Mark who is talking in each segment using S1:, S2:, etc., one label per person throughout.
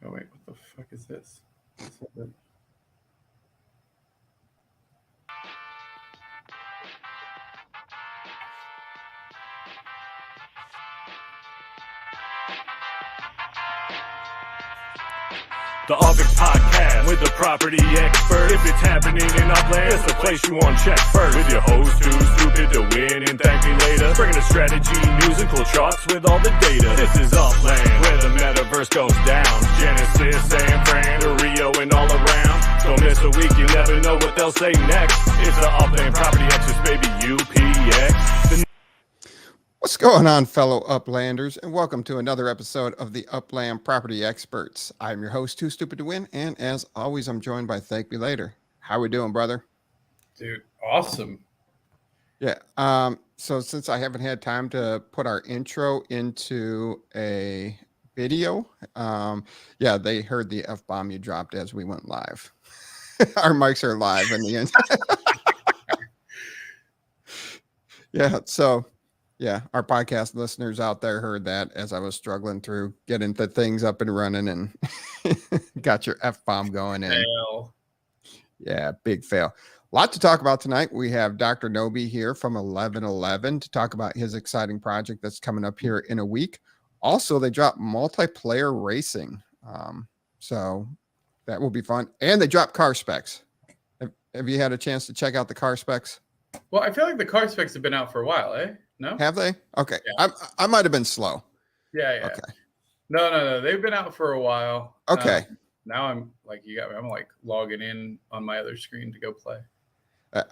S1: Oh wait, what the fuck is this?
S2: The UPX Podcast with the property expert. If it's happening in Upland, it's the place you want to check first. With your host who's stupid to win and ThankMeLater. Bringing the strategy, news, and cool charts with all the data. This is Upland, where the Metaverse goes down. Genesis, San Fran, to Rio, and all around. Don't miss a week, you never know what they'll say next. It's the Upland Property Experts, baby, UPX.
S3: What's going on, fellow Uplanders, and welcome to another episode of the Upland Property Experts. I'm your host, Too Stupid to Win, and as always, I'm joined by ThankMeLater. How we doing, brother?
S1: Dude, awesome.
S3: Yeah. So since I haven't had time to put our intro into a video, they heard the F-bomb you dropped as we went live. Our mics are live in the end. Yeah, our podcast listeners out there heard that as I was struggling through getting the things up and running and got your F-bomb going in.
S1: Fail.
S3: Yeah, big fail. A lot to talk about tonight. We have Dr. Knowby here from 1111 to talk about his exciting project that's coming up here in a week. Also, they dropped multiplayer racing. So that will be fun. And they dropped car specs. Have you had a chance to check out the car specs?
S1: Well, I feel like the car specs have been out for a while, eh? No?
S3: Have they? Okay.
S1: Yeah.
S3: I might have been slow.
S1: Yeah.
S3: Okay.
S1: No. They've been out for a while.
S3: Okay.
S1: Now I'm like, I'm like logging in on my other screen to go play.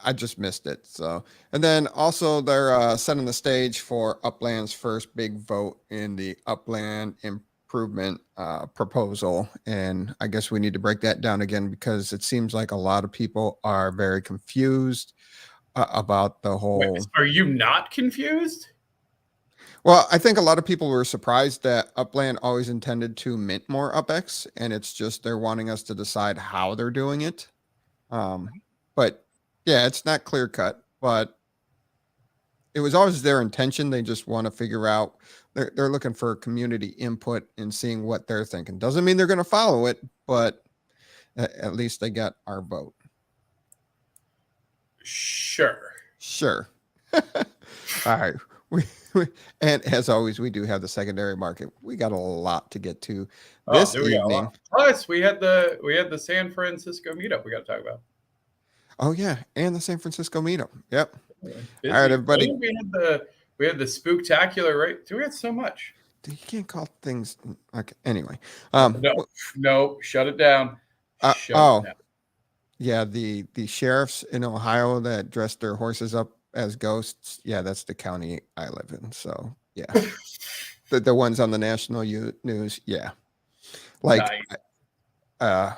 S3: I just missed it. So, and then also they're setting the stage for Upland's first big vote in the Upland improvement proposal. And I guess we need to break that down again because it seems like a lot of people are very confused about the whole.
S1: Wait, are you not confused?
S3: Well, I think a lot of people were surprised that Upland always intended to mint more UPX, and it's just they're wanting us to decide how they're doing it. But yeah, it's not clear cut, but it was always their intention. They just want to figure out. They're looking for community input and seeing what they're thinking. Doesn't mean they're going to follow it, but at least they got our vote. Sure. All right. And as always, we do have the secondary market. We got a lot to get to this evening.
S1: Plus, we had the San Francisco meetup we got to talk about.
S3: Oh yeah, and the San Francisco meetup. Yep.
S1: Busy.
S3: All right, everybody.
S1: We had the spooktacular, right? Dude, we had so much.
S3: You can't call things okay. Anyway.
S1: No, shut it down. Shut it down.
S3: Yeah, the sheriffs in Ohio that dressed their horses up as ghosts. Yeah, that's the county I live in. So yeah, the ones on the national news. Yeah, like nice.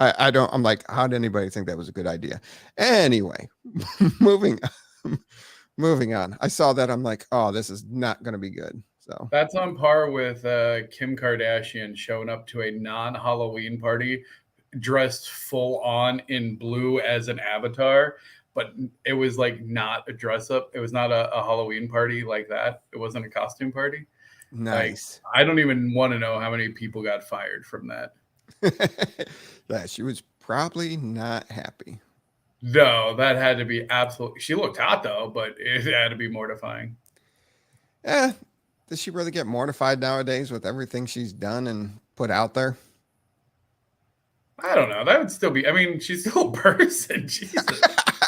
S3: I'm like, how did anybody think that was a good idea? Anyway, moving on. I saw that. I'm like, oh, this is not going to be good. So
S1: that's on par with Kim Kardashian showing up to a non-Halloween party dressed full on in blue as an avatar, but it was like not a dress up. It was not a Halloween party like that. It wasn't a costume party.
S3: Nice.
S1: Like, I don't even want to know how many people got fired from that.
S3: Yeah, she was probably not happy.
S1: No, that had to be absolutely. She looked hot though, but it had to be mortifying.
S3: Yeah. Does she really get mortified nowadays with everything she's done and put out there?
S1: I don't know. That would still be. I mean, she's still a person. Jesus.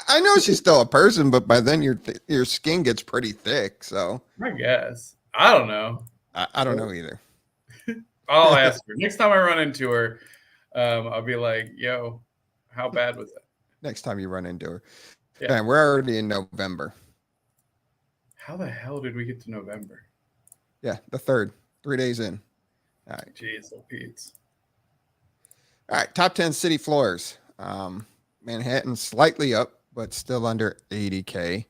S3: I know she's still a person, but by then your skin gets pretty thick. So
S1: I guess I don't know.
S3: I don't know either.
S1: I'll ask her next time I run into her. I'll be like, "Yo, how bad was it?"
S3: Next time you run into her.
S1: Yeah.
S3: Man, we're already in November.
S1: How the hell did we get to November?
S3: Yeah, the 3rd. 3 days in. All right.
S1: Jeez, Pete.
S3: All right, top 10 city floors. Manhattan slightly up, but still under 80K.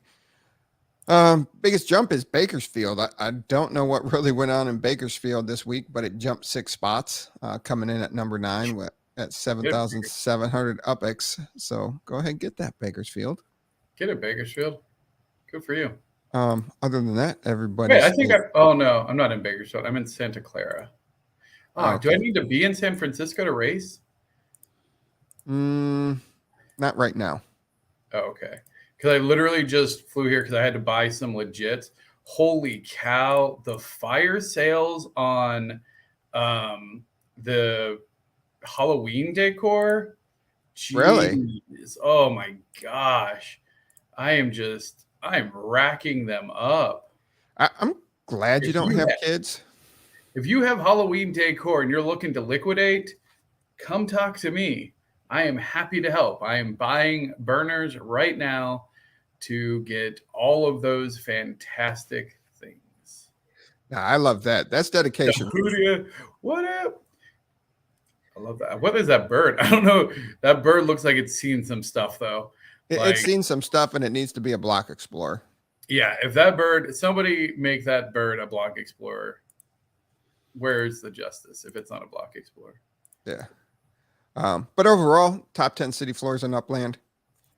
S3: Biggest jump is Bakersfield. I don't know what really went on in Bakersfield this week, but it jumped 6 spots, coming in at number 9 at 7,700 UPX. So go ahead and get that, Bakersfield.
S1: Get it, Bakersfield. Good for you.
S3: Other than that, everybody.
S1: Wait, I think. Oh no, I'm not in Bakersfield. I'm in Santa Clara. Oh, do I need to be in San Francisco to race?
S3: Not right now.
S1: Oh, okay. Because I literally just flew here because I had to buy some legits. Holy cow! The fire sales on the Halloween decor. Jeez.
S3: Really?
S1: Oh my gosh! I'm racking them up.
S3: I'm glad you don't have kids.
S1: If you have Halloween decor and you're looking to liquidate, come talk to me. I am happy to help. I am buying burners right now to get all of those fantastic things.
S3: Yeah, I love that. That's dedication.
S1: What up? I love that. What is that bird? I don't know. That bird looks like it's seen some stuff, though.
S3: It's seen some stuff, and it needs to be a block explorer.
S1: Yeah, if that bird, somebody make that bird a block explorer. Where's the justice if it's not a block explorer?
S3: Yeah. But overall, top 10 city floors in Upland,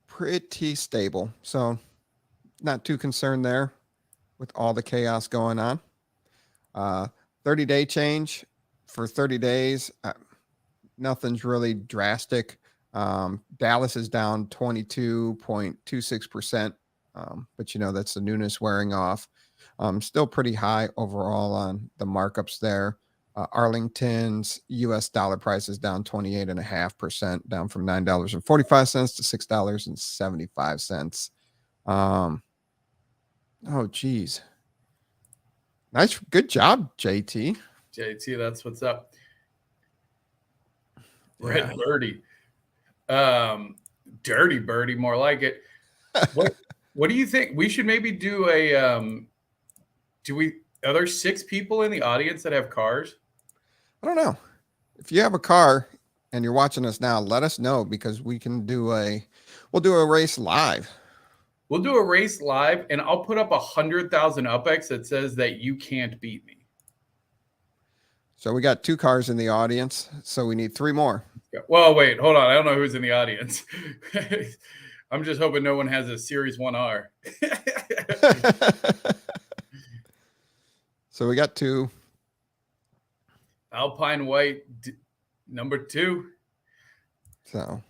S3: pretty stable. So not too concerned there with all the chaos going on. 30-day change for 30 days. Nothing's really drastic. Dallas is down 22.26%. But that's the newness wearing off. Still pretty high overall on the markups there. Arlington's US dollar price is down 28.5%, down from $9.45 to $6.75. Oh, geez. Nice. Good job, JT.
S1: JT, that's what's up.
S3: Yeah.
S1: Red birdie. Dirty birdie, more like it. What do you think? We should maybe do a are there 6 people in the audience that have cars?
S3: I don't know. If you have a car and you're watching us now, let us know because we'll do a race live.
S1: We'll do a race live and I'll put up 100,000 UPX that says that you can't beat me.
S3: So we got 2 cars in the audience. So we need 3 more.
S1: Well, wait, hold on. I don't know who's in the audience. I'm just hoping no one has a Series 1R.
S3: So we got 2.
S1: Alpine White, number 2.
S3: So, all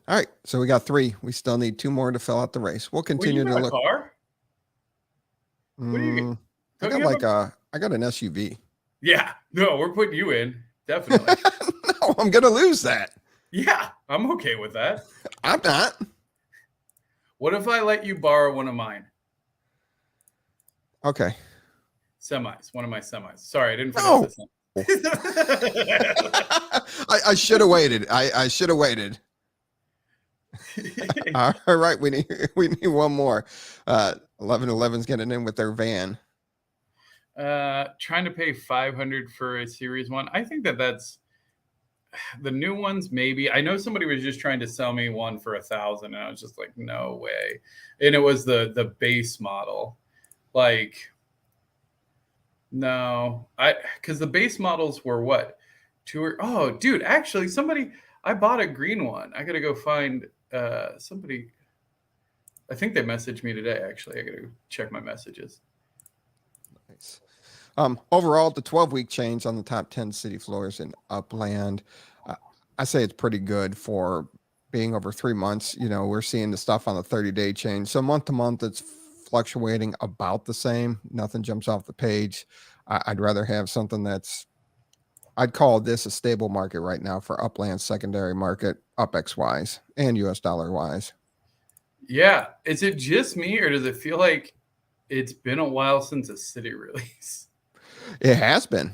S3: right. So we got 3. We still need 2 more to fill out the race. We'll continue to look.
S1: Car? What do you get?
S3: I got an SUV.
S1: Yeah. No, we're putting you in. Definitely.
S3: No, I'm going to lose that.
S1: Yeah, I'm okay with that.
S3: I'm not.
S1: What if I let you borrow one of mine?
S3: Okay.
S1: Semis, one of my semis. Sorry, I didn't finish this.
S3: I should have waited. I should have waited. All right, we need one more. 1111's getting in with their van.
S1: Trying to pay $500 for a Series 1. I think that's the new ones. Maybe I know somebody was just trying to sell me one for $1,000, and I was just like, no way. And it was the base model, like. No, because the base models were what? Oh, dude, actually, I bought a green one. I got to go find somebody. I think they messaged me today, actually. I got to check my messages.
S3: Nice. Overall, the 12-week change on the top 10 city floors in Upland, I say it's pretty good for being over 3 months. We're seeing the stuff on the 30-day change. So month to month, it's fluctuating about the same. Nothing jumps off the page. I'd rather have something I'd call this a stable market right now for Upland secondary market, UPX wise and US dollar wise.
S1: Yeah. Is it just me or does it feel like it's been a while since a city release?
S3: It has been.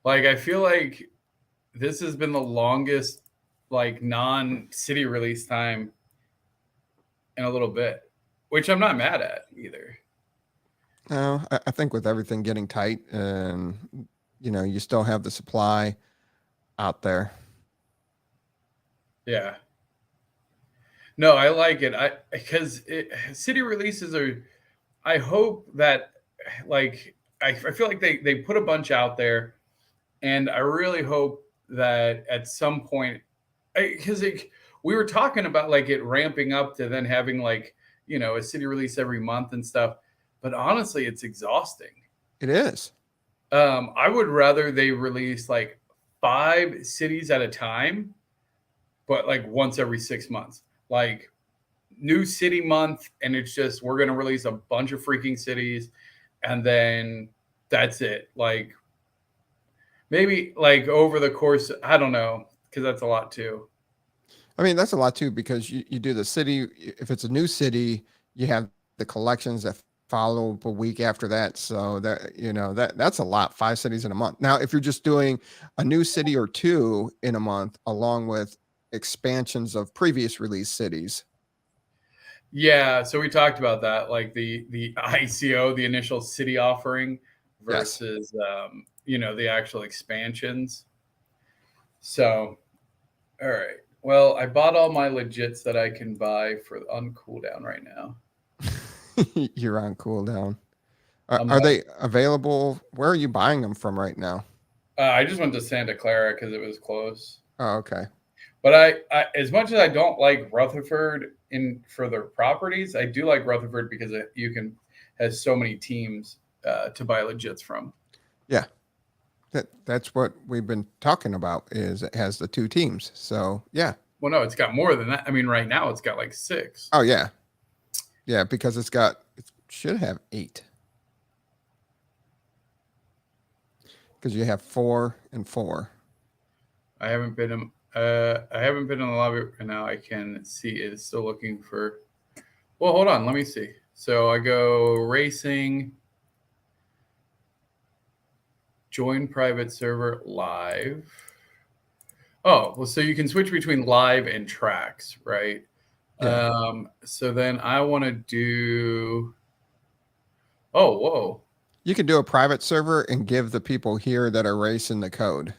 S1: Like, I feel like this has been the longest non-city release time in a little bit. Which I'm not mad at either.
S3: No, I think with everything getting tight and, you still have the supply out there.
S1: Yeah. No, I like it. Because city releases are, I hope that, I feel like they put a bunch out there. And I really hope that at some point, because we were talking about it ramping up to then having a city release every month and stuff. But honestly, it's exhausting.
S3: It is.
S1: I would rather they release like 5 cities at a time, but like once every 6 months. Like new city month, and it's just we're gonna release a bunch of freaking cities, and then that's it. Like maybe like over the course, I don't know, because that's a lot too.
S3: I mean, that's a lot too, because you do the city. If it's a new city, you have the collections that follow a week after that. So that, that's a lot, 5 cities in a month. Now, if you're just doing a new city or 2 in a month, along with expansions of previous release cities.
S1: Yeah, so we talked about that, like the ICO, the initial city offering
S3: Yes.
S1: versus the actual expansions. So, all right. Well, I bought all my legits that I can buy on cooldown right now.
S3: You're on cooldown. Are they available? Where are you buying them from right now?
S1: I just went to Santa Clara because it was close.
S3: Oh, okay.
S1: But I as much as I don't like Rutherford for their properties, I do like Rutherford because has so many teams to buy legits from.
S3: Yeah. That's what we've been talking about, is it has the 2 teams. So yeah.
S1: Well, no, it's got more than that. I mean, right now it's got like 6.
S3: Oh yeah. Yeah, because it should have 8. Because you have 4 and 4.
S1: I haven't been in the lobby right now. I can see it's still looking for. Well, hold on, let me see. So I go racing, join private server, live. Oh, well, so you can switch between live and tracks, right?
S3: Yeah.
S1: So then I want to do. Oh, whoa.
S3: You can do a private server and give the people here that are racing the code.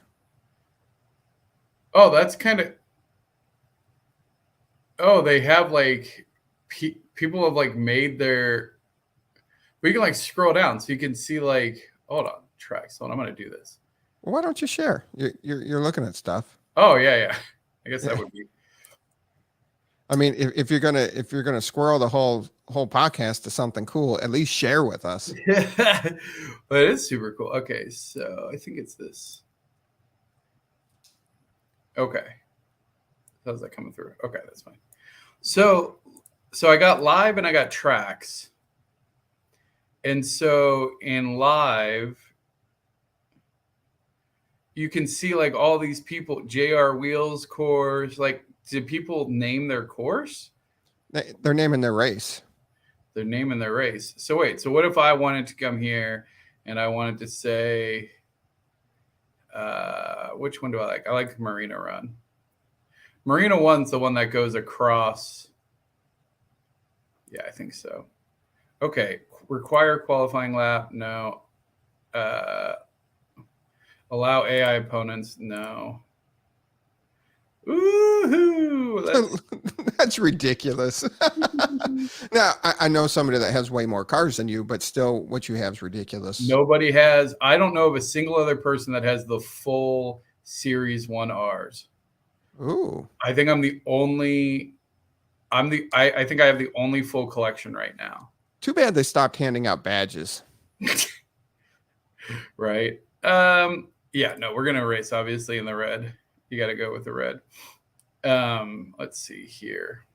S1: Oh, that's kind of. Oh, they have like people have like made their. We can like scroll down so you can see like. Hold on, tracks. Hold on, I'm gonna do this.
S3: Well, why don't you share? You're looking at stuff.
S1: Oh yeah. I guess that would be.
S3: I mean, if you're gonna squirrel the whole podcast to something cool, at least share with us.
S1: But it is super cool. Okay, so I think it's this. Okay, how's that coming through? Okay, that's fine. So I got live and I got tracks, and so in live, you can see like all these people, JR Wheels course. Like, did people name their course?
S3: They're naming their race.
S1: They're naming their race. So wait, so what if I wanted to come here and I wanted to say, which one do I like? I like Marina Run. Marina 1's the one that goes across. Yeah, I think so. Okay, require qualifying lap? No. Allow AI opponents? No. Woohoo!
S3: That's ridiculous. Now, I know somebody that has way more cars than you, but still, what you have is ridiculous.
S1: Nobody has. I don't know of a single other person that has the full Series 1Rs.
S3: Ooh.
S1: I think I'm the only. I think I have the only full collection right now.
S3: Too bad they stopped handing out badges.
S1: Right. Yeah. No, we're gonna race obviously in the red. You got to go with the red. Let's see here.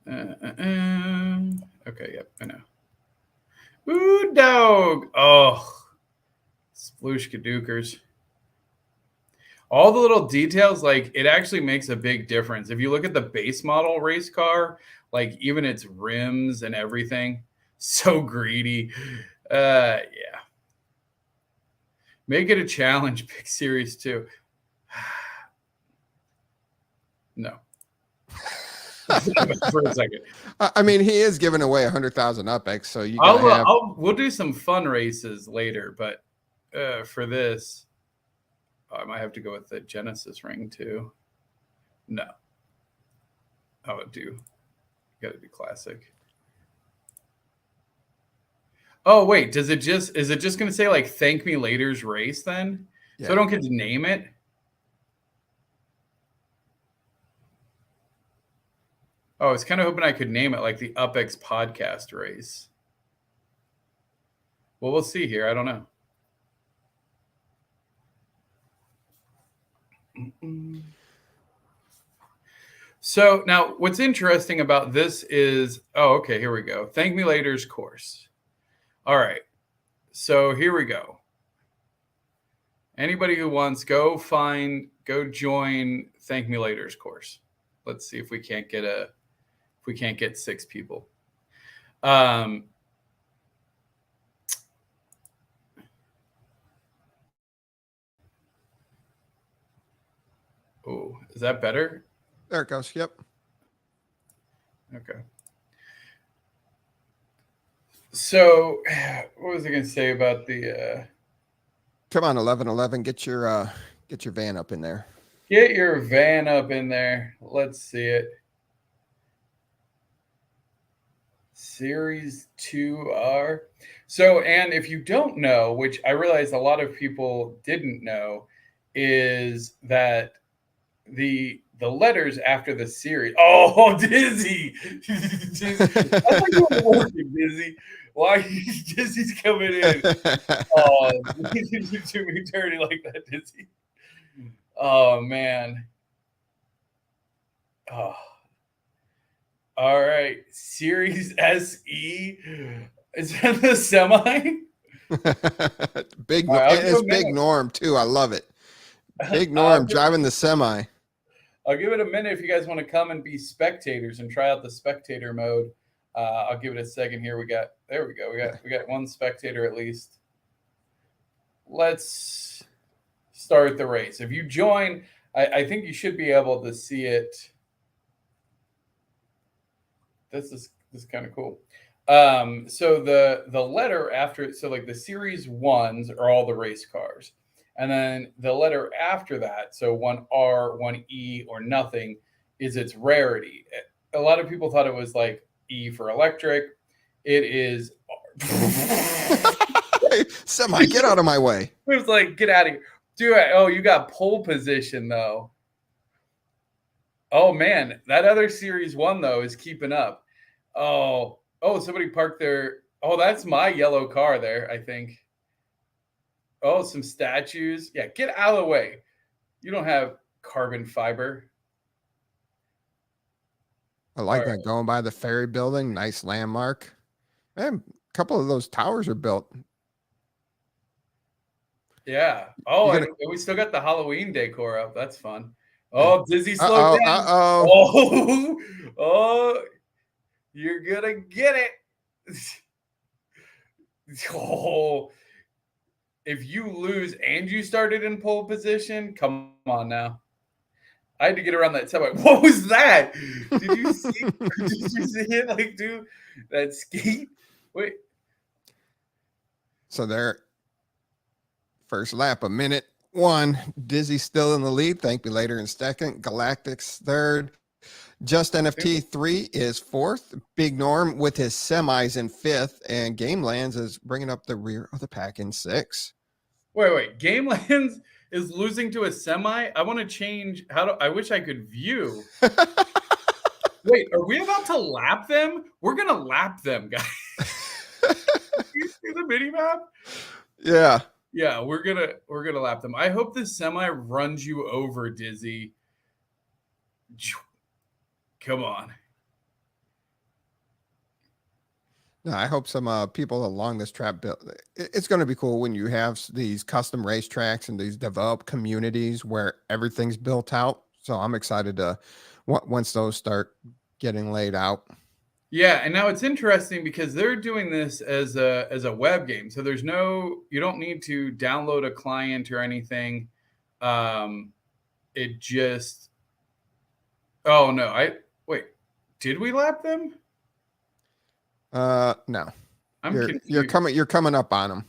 S1: Okay, yep, I know. Ooh, dog. Oh, sploosh kadookers. All the little details, like it actually makes a big difference. If you look at the base model race car, like even its rims and everything, so greedy. Yeah. Make it a challenge, pick Series 2. No. For a second.
S3: I mean, he is giving away 100,000 UPX, so you.
S1: We'll do some fun races later, but for this, I might have to go with the Genesis ring too. No, I would do. Got to do classic. Oh wait, is it just going to say like ThankMeLater's race then? Yeah. So I don't get to name it. Oh, I was kind of hoping I could name it like the UPX Podcast race. Well, we'll see here. I don't know. So now what's interesting about this is, okay, here we go. ThankMeLater's course. All right. So here we go. Anybody who wants, go join ThankMeLater's course. Let's see if we can't get 6 people. Oh, is that better?
S3: There it goes. Yep.
S1: Okay. So what was I going to say about the,
S3: Come on, 1111, get your van up in there.
S1: get your van up in there. Let's see it. Series 2R. So, and if you don't know, which I realize a lot of people didn't know, is that the letters after the series. Oh, Dizzy. Dizzy. I thought you were working, Dizzy. Why Dizzy's coming in? Oh, you do me dirty like that, Dizzy. Oh man. Oh. All right. Series SE. Is that the semi?
S3: Big
S1: All right,
S3: it's Big Norm too. I love it. Big Norm driving the semi.
S1: I'll give it a minute if you guys want to come and be spectators and try out the spectator mode. I'll give it a second here. There we go. We got one spectator at least. Let's start the race. If you join, I think you should be able to see it. This is kind of cool. So the letter after, so like the series 1s are all the race cars. And then the letter after that, so 1R, 1E, or nothing, is its rarity. A lot of people thought it was like E for electric. It is.
S3: Semi, get out of my way.
S1: It was like, get out of here. Dude, you got pole position, though. Oh, man. That other Series 1, though, is keeping up. Oh, somebody parked there. Oh, that's my yellow car there, I think. Oh, some statues. Yeah, get out of the way. You don't have carbon fiber.
S3: I like that going by the ferry building. Nice landmark. Man, a couple of those towers are built.
S1: Yeah. Oh, and we still got the Halloween decor up. That's fun. Oh, Dizzy slowed down. Oh, you're gonna get it. Oh, if you lose and you started in pole position, come on now. I had to get around that semi. What was that? Did you see? Did you see it like do that skate? Wait.
S3: So there, first lap, 1:01. Dizzy still in the lead. ThankMeLater in second. Galactic's third. Just NFT 3 is fourth. Big Norm with his semis in fifth, and Gamelands is bringing up the rear of the pack in sixth.
S1: Wait. Gamelands is losing to a semi. I want to change. I wish I could view. Wait, are we about to lap them? We're gonna lap them, guys. You see the mini map?
S3: Yeah.
S1: Yeah, we're gonna lap them. I hope this semi runs you over, Dizzy. Come on.
S3: No, I hope some people along this track build. It's going to be cool when you have these custom racetracks and these developed communities where everything's built out. So I'm excited to once those start getting laid out.
S1: Yeah, and now it's interesting because they're doing this as a web game. So you don't need to download a client or anything. It just. Oh no! Wait. Did we lap them?
S3: No. You're coming up on them.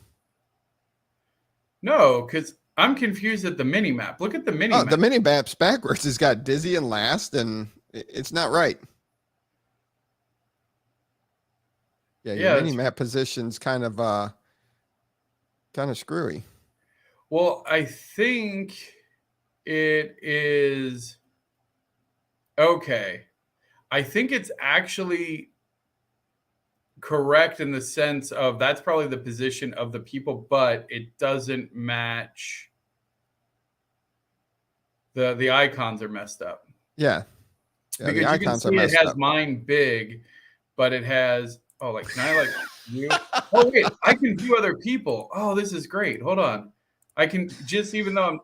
S1: No, because I'm confused at the mini map. Look at the mini map.
S3: The mini map's backwards. It's got Dizzy in last, and it's not right. Yeah, your mini map position's kind of screwy.
S1: Well, I think it is okay. I think it's actually correct in the sense of that's probably the position of the people, but it doesn't match. The icons are messed up.
S3: Yeah.
S1: Because you can see it has mine big, but it has, can I view? Oh, wait, I can view other people. Oh, this is great. Hold on. I can just, even though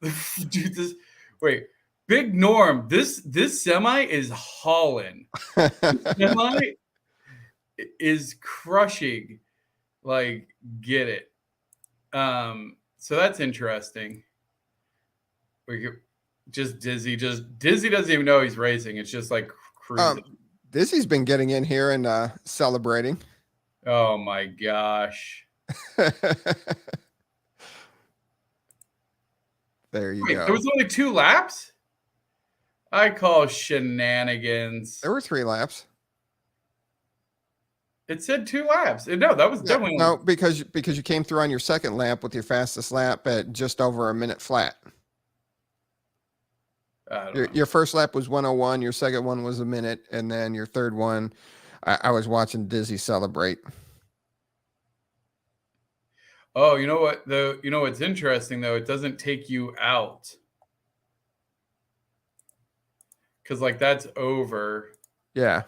S1: I'm, dude, wait, Big Norm, this semi is hauling. Semi is crushing. Like, get it. So that's interesting. We could, Dizzy doesn't even know he's racing. It's just like cruising.
S3: Dizzy's been getting in here and celebrating.
S1: Oh my gosh.
S3: There you go.
S1: There was only 2 laps? I call shenanigans.
S3: There were 3 laps.
S1: It said 2 laps. No, that was definitely
S3: no, because you came through on your second lap with your fastest lap at just over a minute flat. Your first lap was 1:01. Your second one was a minute, and then your third one, I was watching Dizzy celebrate.
S1: Oh, you know what? You know what's interesting though? It doesn't take you out, because like that's over.
S3: Yeah.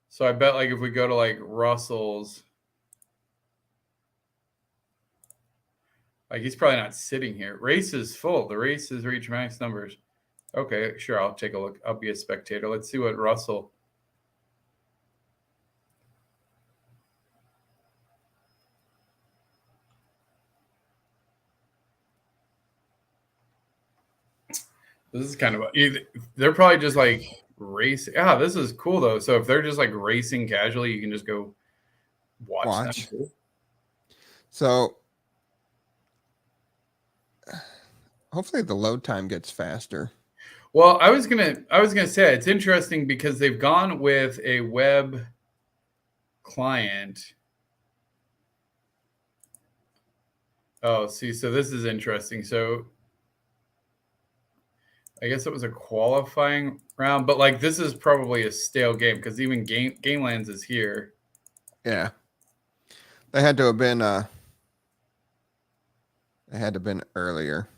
S1: So I bet like if we go to like Russell's, like he's probably not sitting here. Race is full. The race has reached max numbers. Okay, sure. I'll take a look. I'll be a spectator. Let's see what Russell. This is kind of, they're probably just like racing. This is cool though. So if they're just like racing casually, you can just go watch. Them.
S3: So hopefully the load time gets faster.
S1: Well, I was gonna say it's interesting because they've gone with a web client. Oh, see, so this is interesting. So I guess it was a qualifying round, but like this is probably a stale game because even Game Lands is here.
S3: Yeah, they had to have been. They had to have been earlier.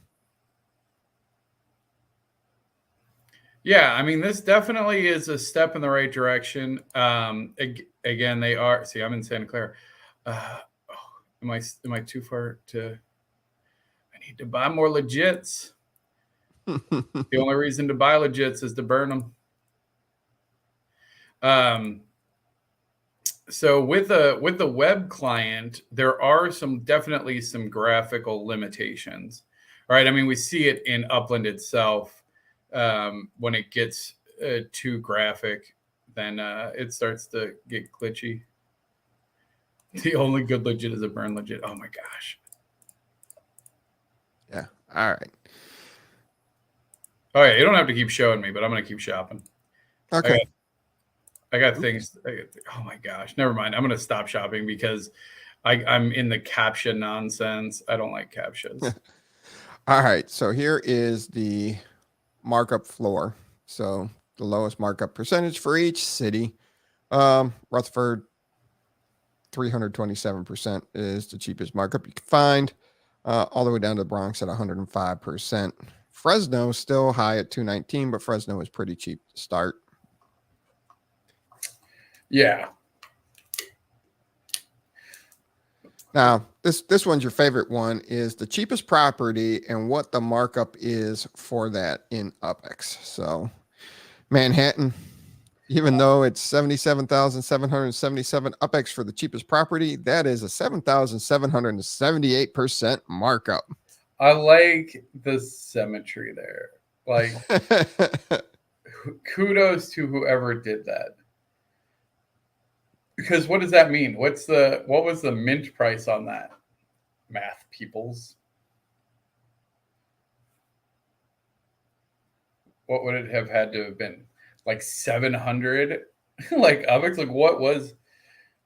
S1: Yeah, I mean, this definitely is a step in the right direction. Again, they are. See, I'm in Santa Clara. Am I too far to? I need to buy more legits. The only reason to buy legits is to burn them. So with the web client, there are definitely some graphical limitations, right? I mean, we see it in Upland itself. When it gets too graphic, then it starts to get glitchy. The only good legit is a burn legit. Oh my gosh.
S3: Yeah. All right.
S1: Oh yeah, you don't have to keep showing me, but I'm gonna keep shopping.
S3: Okay.
S1: I got things. Oh my gosh. Never mind. I'm gonna stop shopping because I'm in the caption nonsense. I don't like captions.
S3: All right. So here is the markup floor. So the lowest markup percentage for each city. Rutherford, 327% is the cheapest markup you can find. All the way down to the Bronx at 105%. Fresno still high at 219, but Fresno is pretty cheap to start.
S1: Yeah.
S3: Now, this one's your favorite one, is the cheapest property and what the markup is for that in UPX. So Manhattan, even though it's 77,777 UPX for the cheapest property, that is a 7,778% markup.
S1: I like the symmetry there. Like, kudos to whoever did that. Because what does that mean? What was the mint price on that? Math peoples. What would it have had to have been? Like 700? Like UPX? Like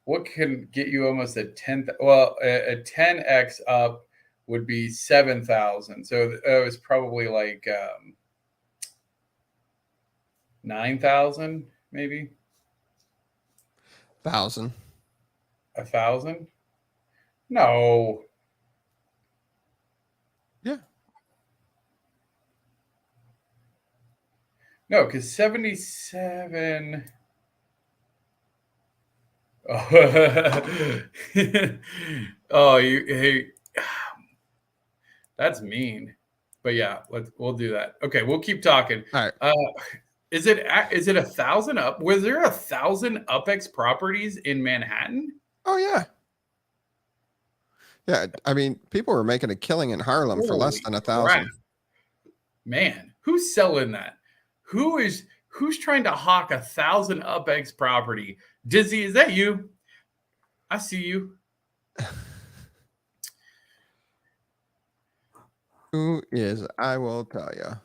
S1: what can get you almost a 10th? Well, a 10x up would be 7,000. So it was probably like 9,000 maybe.
S3: 1,000.
S1: 1,000? No.
S3: Yeah.
S1: No, because 77. Oh, oh, hey, that's mean. But yeah, we'll do that. Okay, we'll keep talking.
S3: All right.
S1: Is it 1,000 up? Was there 1,000 UPX properties in Manhattan?
S3: Oh yeah. Yeah, I mean, people were making a killing in Harlem for less than 1,000.
S1: Man, who's selling that? Who's trying to hawk 1,000 UPX property? Dizzy, is that you? I see you.
S3: Who is? I will tell you.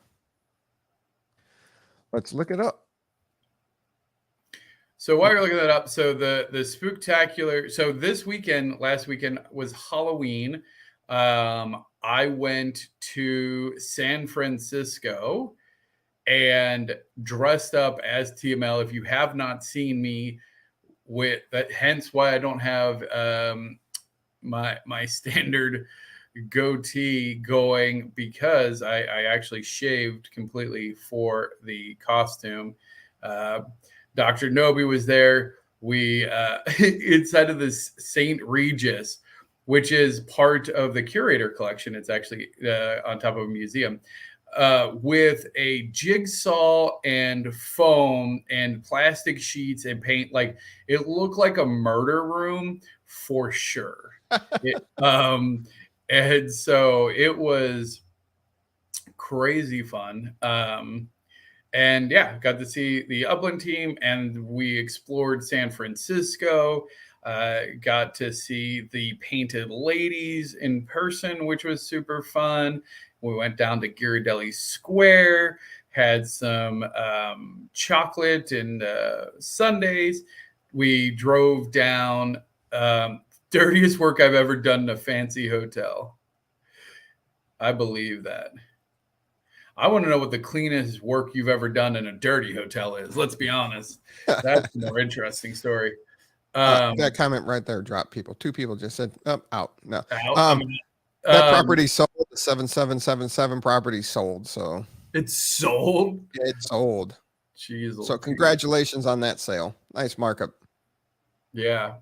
S3: Let's look it up.
S1: So while you're looking that up, so the spooktacular. So last weekend was Halloween. I went to San Francisco and dressed up as TML. If you have not seen me with that, hence why I don't have my standard goatee going, because I actually shaved completely for the costume. Dr. Knowby was there. We inside of this St. Regis, which is part of the curator collection. It's actually on top of a museum, with a jigsaw and foam and plastic sheets and paint. Like, it looked like a murder room for sure. And so it was crazy fun. And yeah, got to see the Upland team, and we explored San Francisco. Got to see the Painted Ladies in person, which was super fun. We went down to Ghirardelli Square, had some chocolate and sundaes. We drove down. Dirtiest work I've ever done in a fancy hotel. I believe that. I want to know what the cleanest work you've ever done in a dirty hotel is. Let's be honest. That's a more interesting story.
S3: That comment right there dropped people. 2 people just said, oh, out. No.
S1: Out.
S3: That property sold. The 7777 property sold. So
S1: it's sold?
S3: It's sold.
S1: Jeez.
S3: So congratulations on that sale. Nice markup.
S1: Yeah.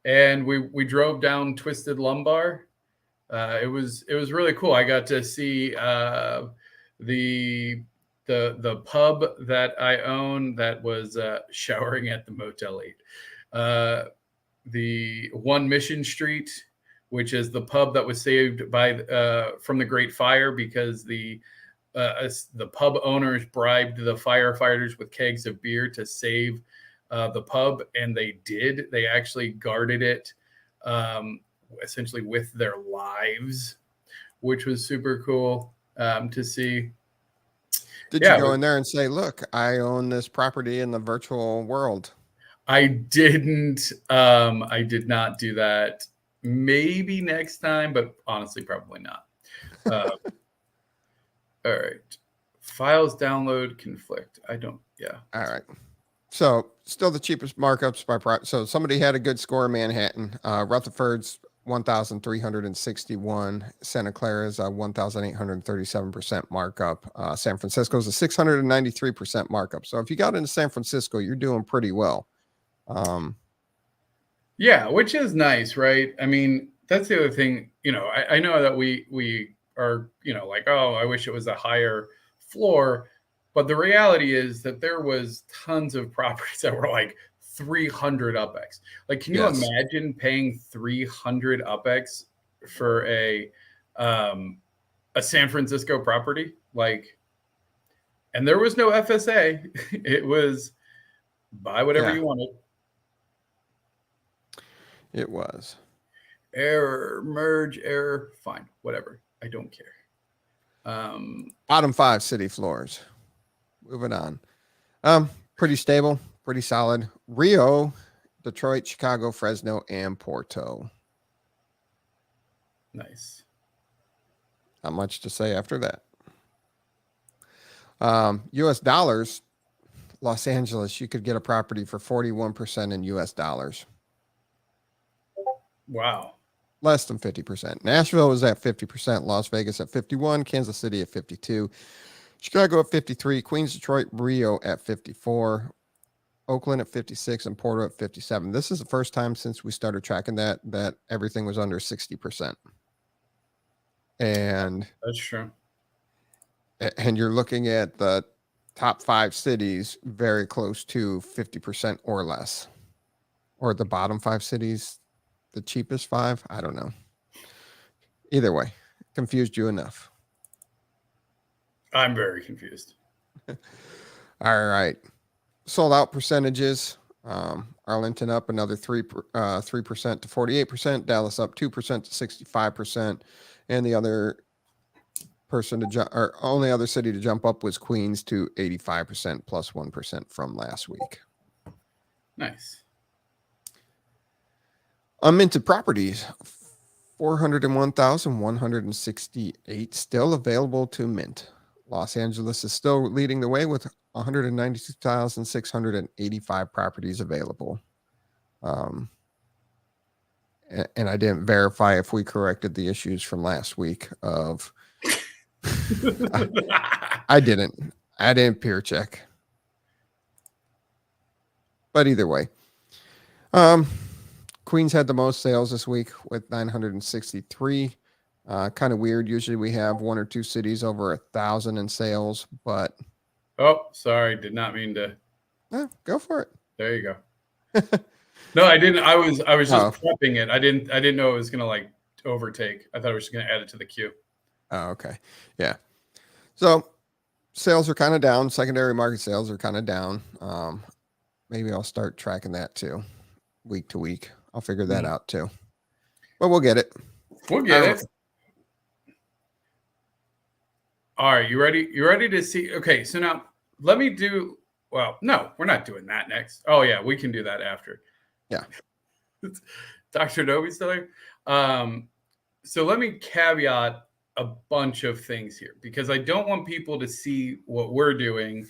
S1: And we drove down Twisted Lumbar. It was really cool. I got to see the pub that I own that was showering at the Motel 8. The One Mission Street, which is the pub that was saved by from the Great Fire, because the pub owners bribed the firefighters with kegs of beer to save the pub, and they did. They actually guarded it essentially with their lives, which was super cool to see.
S3: Did you go in there and say, look, I own this property in the virtual world?
S1: I didn't. I did not do that. Maybe next time, but honestly, probably not. All right. Files download conflict. I don't. Yeah.
S3: All right. So still the cheapest markups by so somebody had a good score in Manhattan. Rutherford's 1,361. Santa Clara's 1,837% markup. San Francisco's a 693% markup. So if you got into San Francisco, you're doing pretty well.
S1: Yeah, which is nice, right? I mean, that's the other thing. I know that we are, like, oh, I wish it was a higher floor. But the reality is that there was tons of properties that were like 300 UPX. Like, can you imagine paying 300 UPX for a San Francisco property? Like, and there was no FSA. It was buy whatever you wanted.
S3: It was.
S1: Error, merge, error, fine, whatever. I don't care.
S3: Bottom 5 city floors. Moving on. Pretty stable, pretty solid. Rio, Detroit, Chicago, Fresno, and Porto.
S1: Nice.
S3: Not much to say after that. US dollars, Los Angeles, you could get a property for 41% in US dollars.
S1: Wow.
S3: Less than 50%. Nashville was at 50%, Las Vegas at 51%, Kansas City at 52%, Chicago at 53%, Queens, Detroit, Rio at 54%, Oakland at 56%, and Porto at 57%. This is the first time since we started tracking that everything was under 60%. And
S1: that's true.
S3: And you're looking at the top 5 cities very close to 50% or less. Or the bottom 5 cities, the cheapest 5. I don't know. Either way, confused you enough.
S1: I'm very confused.
S3: All right. Sold out percentages. Arlington up another 3% to 48%. Dallas up 2% to 65%. And the other person to jump, or only other city to jump up was Queens to 85% plus 1% from last week.
S1: Nice.
S3: Unminted properties, 401,168 still available to mint. Los Angeles is still leading the way with 192,685 properties available. And I didn't verify if we corrected the issues from last week of I didn't peer check. But either way. Queens had the most sales this week with 963. Kind of weird. Usually we have 1 or 2 cities over 1,000 in sales, but
S1: oh, sorry, did not mean to.
S3: Go for it.
S1: There you go. No, I didn't. I was just prepping it. I didn't know it was gonna like overtake. I thought I was just gonna add it to the queue.
S3: Oh, okay. Yeah. So sales are kind of down. Secondary market sales are kind of down. Maybe I'll start tracking that too, week to week. I'll figure that out too. But we'll get it.
S1: We'll get it. All right, you ready? You ready to see? Okay, so now let me do. Well, no, we're not doing that next. Oh yeah, we can do that after.
S3: Yeah.
S1: Dr. Knowby still here. So let me caveat a bunch of things here because I don't want people to see what we're doing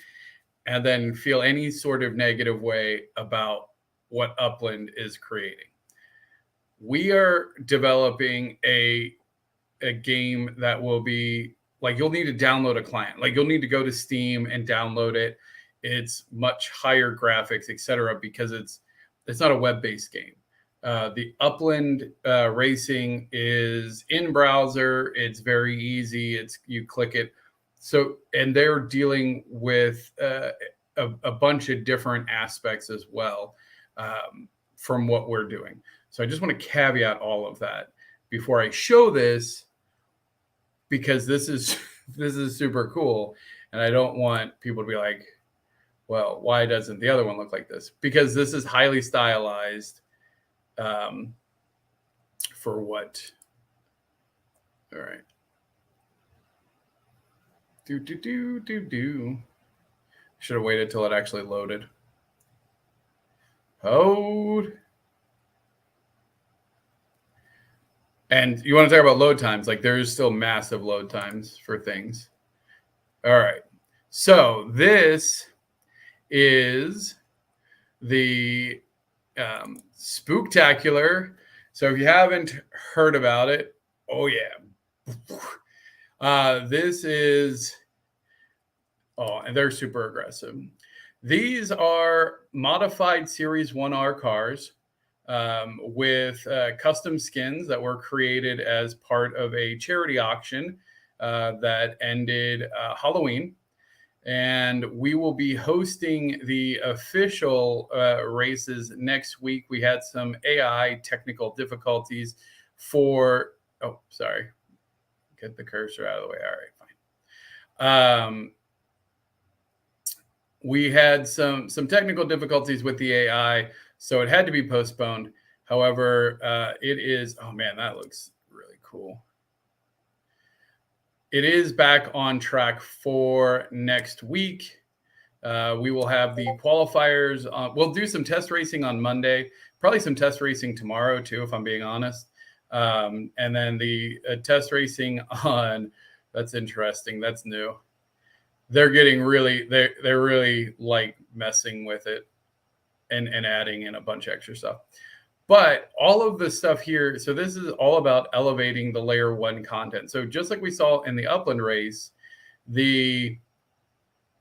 S1: and then feel any sort of negative way about what Upland is creating. We are developing a game that will be like you'll need to download a client. Like you'll need to go to Steam and download it. It's much higher graphics, etc., because it's not a web-based game. The Upland racing is in browser. It's very easy. You click it. So, and they're dealing with a bunch of different aspects as well from what we're doing. So I just want to caveat all of that before I show this, because this is super cool, and I don't want people to be like, well, why doesn't the other one look like this? Because this is highly stylized for what? All right. Should have waited till it actually loaded. Hold. And you want to talk about load times? Like there's still massive load times for things. All right. So this is the Spooktacular. So if you haven't heard about it, oh yeah. This is, and they're super aggressive. These are modified Series 1R cars with custom skins that were created as part of a charity auction that ended Halloween. And we will be hosting the official races next week. We had some AI technical difficulties for, oh, sorry. Get the cursor out of the way. All right, fine. We had some technical difficulties with the AI, so it had to be postponed. However, it is, oh man, that looks really cool. It is back on track for next week. We will have the qualifiers. We'll do some test racing on Monday, probably some test racing tomorrow too, if I'm being honest. And then the test racing on, that's interesting. That's new. They're getting really, they're really like messing with it and adding in a bunch of extra stuff. But all of the stuff here, so this is all about elevating the layer 1 content. So just like we saw in the Upland race, the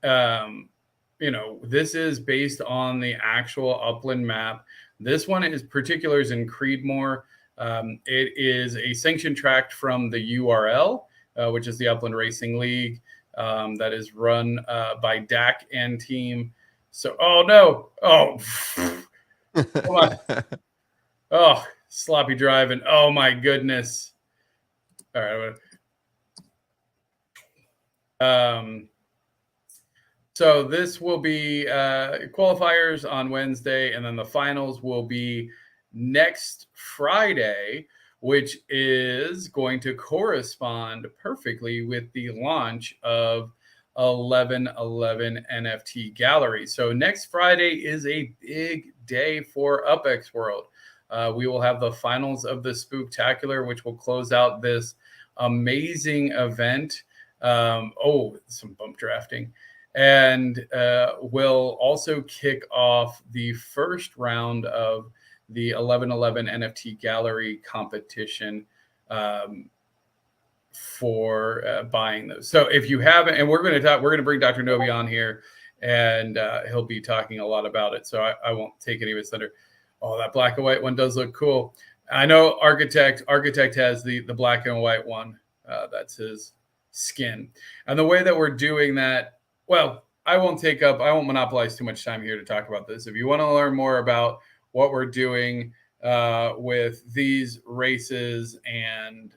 S1: this is based on the actual Upland map. This one is particulars in Creedmoor. It is a sanctioned track from the URL, which is the Upland Racing League, that is run by Dak and team. So, oh no, come on. Oh, sloppy driving. Oh my goodness. All right. So this will be qualifiers on Wednesday, and then the finals will be next Friday, which is going to correspond perfectly with the launch of 1111 NFT Gallery. So next Friday is a big day for UPX World. We will have the finals of the Spooktacular, which will close out this amazing event. Some bump drafting. And will also kick off the first round of the 1111 NFT Gallery competition for buying those. So if you haven't, and we're going to bring Dr. Knowby on here, and he'll be talking a lot about it. So I won't take any of his thunder. Oh, that black and white one does look cool. I know Architect has the black and white one. That's his skin. And the way that we're doing that, well, I won't monopolize too much time here to talk about this. If you want to learn more about what we're doing with these races and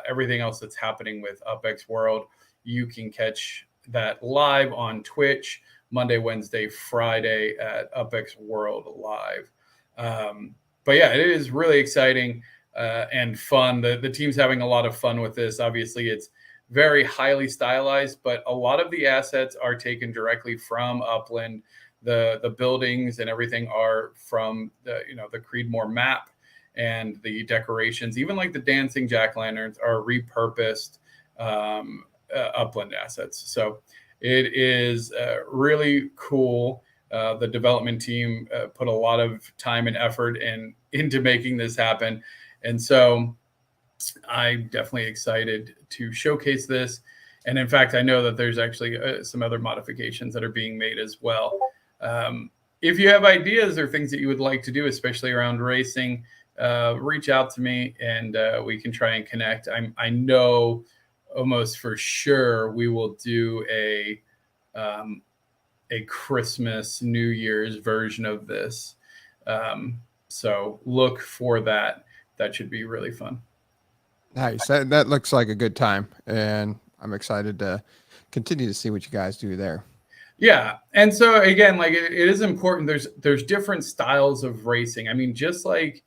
S1: everything else that's happening with UPX World, you can catch that live on Twitch Monday, Wednesday, Friday at UPX World Live. But yeah, it is really exciting and fun. The team's having a lot of fun with this. Obviously, it's very highly stylized, but a lot of the assets are taken directly from Upland. The buildings and everything are from the Creedmoor map, and the decorations, even like the dancing jack-o'-lanterns, are repurposed Upland assets. So it is really cool. The development team put a lot of time and effort into making this happen. And so I'm definitely excited to showcase this. And in fact, I know that there's actually some other modifications that are being made as well. If you have ideas or things that you would like to do, especially around racing, reach out to me, and we can try and connect. I know almost for sure we will do a Christmas, New Year's version of this. So look for that. That should be really fun.
S3: Nice. That looks like a good time, and I'm excited to continue to see what you guys do there.
S1: Yeah, and so again, like it is important. There's different styles of racing. I mean, just like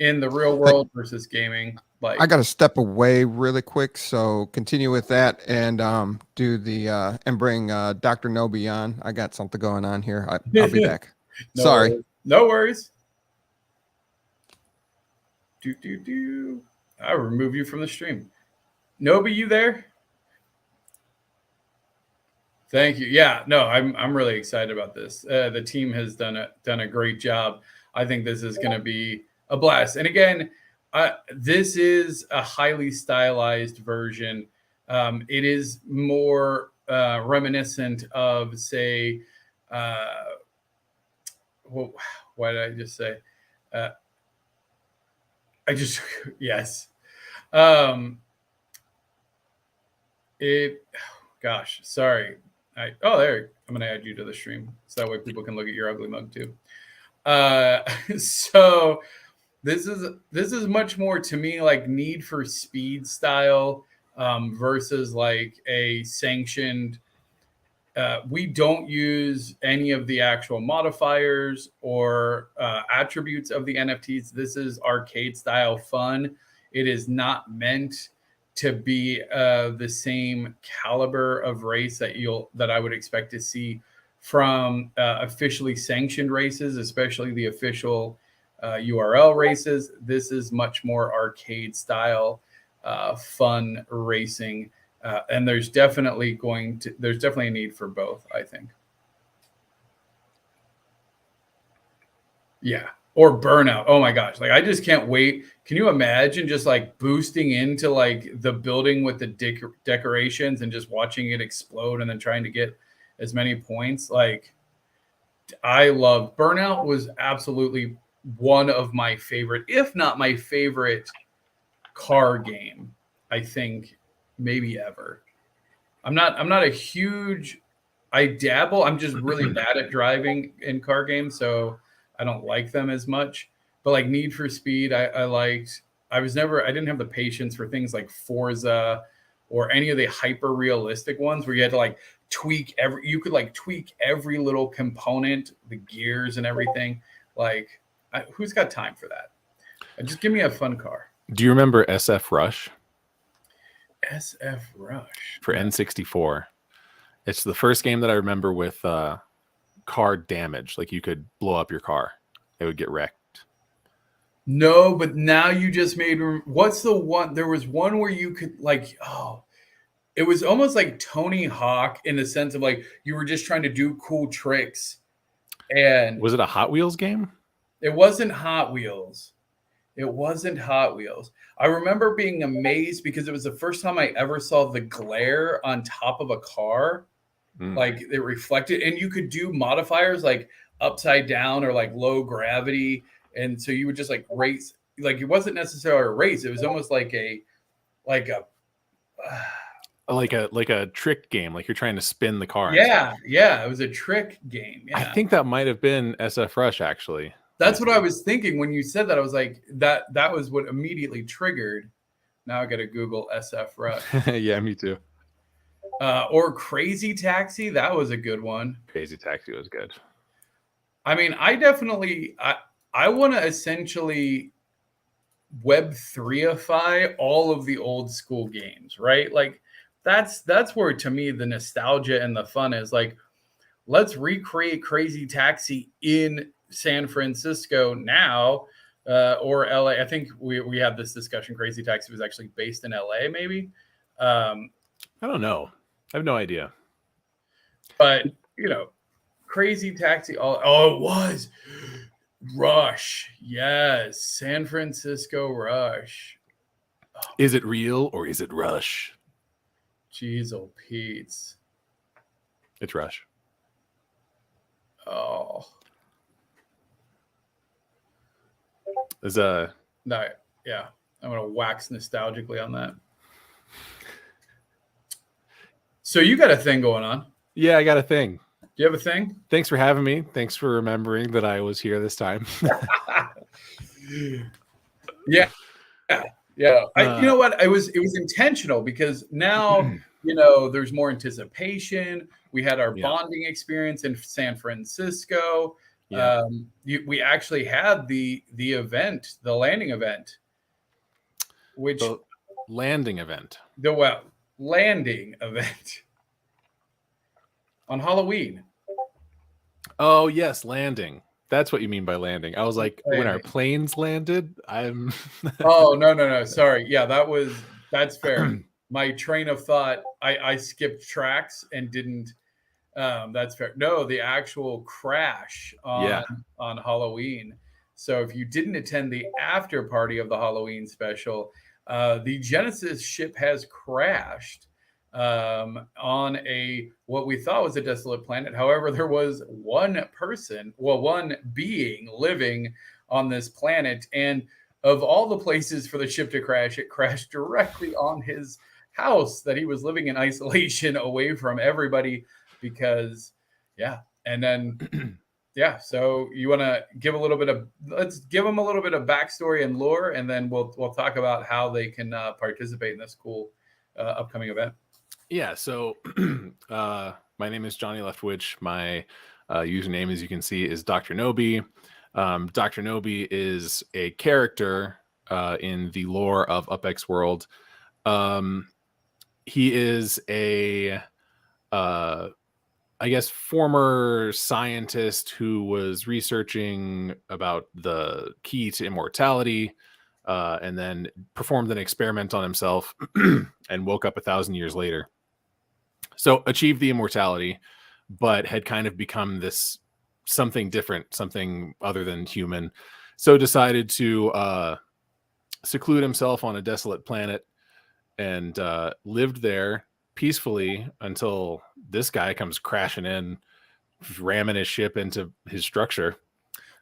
S1: in the real world versus gaming. Like,
S3: I got to step away really quick, so continue with that and do the and bring Dr. Knowby on. I got something going on here. I'll be back. Sorry.
S1: No worries. I remove you from the stream. Knowby, you there? Thank you. Yeah, no, I'm really excited about this. The team has done a great job. I think this is going to be a blast. And again, this is a highly stylized version. It is more reminiscent of, say, why did I just say? Yes. Gosh, sorry. There. I'm going to add you to the stream, so that way people can look at your ugly mug too. So this is much more, to me, like Need for Speed style versus like a sanctioned. We don't use any of the actual modifiers or attributes of the NFTs. This is arcade style fun. It is not meant to be the same caliber of race that I would expect to see from officially sanctioned races, especially the official URL races. This is much more arcade style fun racing, and there's definitely a need for both, I think. Yeah. Or Burnout. Oh my gosh. Like I just can't wait. Can you imagine just like boosting into like the building with the decorations and just watching it explode and then trying to get as many points? Like I love Burnout was absolutely one of my favorite, if not my favorite car game, I think maybe ever. I'm not a huge I dabble. I'm just really bad at driving in car games, so I don't like them as much. But like Need for Speed, I liked. I didn't have the patience for things like Forza or any of the hyper realistic ones where you had to like you could like tweak every little component, the gears and everything. Like, who's got time for that? Just give me a fun car.
S4: Do you remember SF Rush?
S1: SF Rush
S4: for N64. It's the first game that I remember with car damage. Like you could blow up your car. It would get wrecked.
S1: No, but now you just made. What's the one? There was one where you could like, it was almost like Tony Hawk in the sense of like you were just trying to do cool tricks. And
S4: was it a Hot Wheels game?
S1: It wasn't Hot Wheels. It wasn't Hot Wheels. I remember being amazed because it was the first time I ever saw the glare on top of a car. Like it reflected, and you could do modifiers like upside down or like low gravity. And so you would just like race, like it wasn't necessarily a race. It was almost like a
S4: trick game. Like you're trying to spin the car.
S1: Yeah. It was a trick game. Yeah.
S4: I think that might have been SF Rush actually.
S1: That's what I was thinking when you said that. I was like, that was what immediately triggered. Now I got to Google SF Rush.
S4: Yeah, me too.
S1: Or Crazy Taxi. That was a good one.
S4: Crazy Taxi was good.
S1: I mean, I definitely, I want to essentially Web3ify all of the old school games, right? Like that's where to me the nostalgia and the fun is. Like, let's recreate Crazy Taxi in San Francisco now, or LA. I think we had this discussion. Crazy Taxi was actually based in LA, maybe.
S4: I don't know. I have no idea.
S1: But Crazy Taxi. Oh, it was Rush. Yes, San Francisco Rush.
S4: Is it real or is it Rush?
S1: Jeez, oh Pete's.
S4: It's Rush.
S1: Oh.
S4: Is
S1: no, yeah. I'm gonna wax nostalgically on that. So you got a thing going on?
S4: Yeah, I got a thing.
S1: Do you have a thing?
S4: Thanks for having me. Thanks for remembering that I was here this time.
S1: Yeah. You know what? It was intentional because now there's more anticipation. We had our bonding experience in San Francisco. Yeah. We actually had the event, the landing event, which
S4: the landing event.
S1: Landing event on Halloween.
S4: Oh yes, landing. That's what you mean by landing. I was like, when our planes landed, I'm.
S1: Oh no! Sorry. Yeah, that's fair. My train of thought, I skipped tracks and didn't. That's fair. No, the actual crash on Halloween. So if you didn't attend the after party of the Halloween special, the Genesis ship has crashed on what we thought was a desolate planet. However, there was one being living on this planet, and of all the places for the ship to crash, it crashed directly on his house that he was living in isolation away from everybody. Because and then so you want to give let's give them a little bit of backstory and lore, and then we'll talk about how they can participate in this cool upcoming event.
S4: Yeah, so my name is Johnny Leftwich. My username, as you can see, is Dr. Knowby. Dr. Knowby is a character in the lore of UPX World. He is a former scientist who was researching about the key to immortality, and then performed an experiment on himself and woke up 1,000 years later. So achieved the immortality, but had kind of become this something different, something other than human. So decided to seclude himself on a desolate planet and lived there peacefully until this guy comes crashing in, ramming his ship into his structure.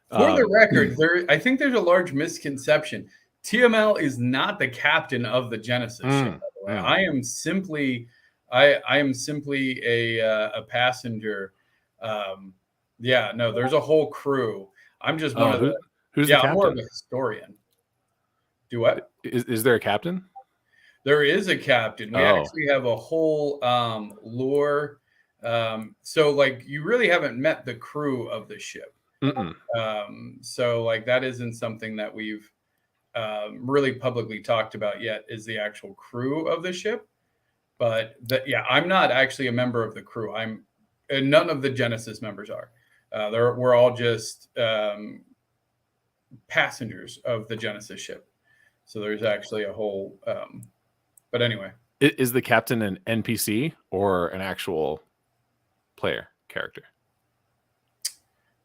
S1: For the record, I think there's a large misconception. TML is not the captain of the Genesis ship, by the way. I am simply a passenger. No, there's a whole crew. I'm just one of the.
S4: Who's the captain?
S1: I'm more of a historian. Do what?
S4: Is there a captain?
S1: There is a captain. We actually have a whole lore. So like you really haven't met the crew of the ship. So like that isn't something that we've really publicly talked about yet, is the actual crew of the ship. But I'm not actually a member of the crew. And none of the Genesis members are. We're all just passengers of the Genesis ship. So there's actually a whole. But anyway,
S4: is the captain an NPC or an actual player character?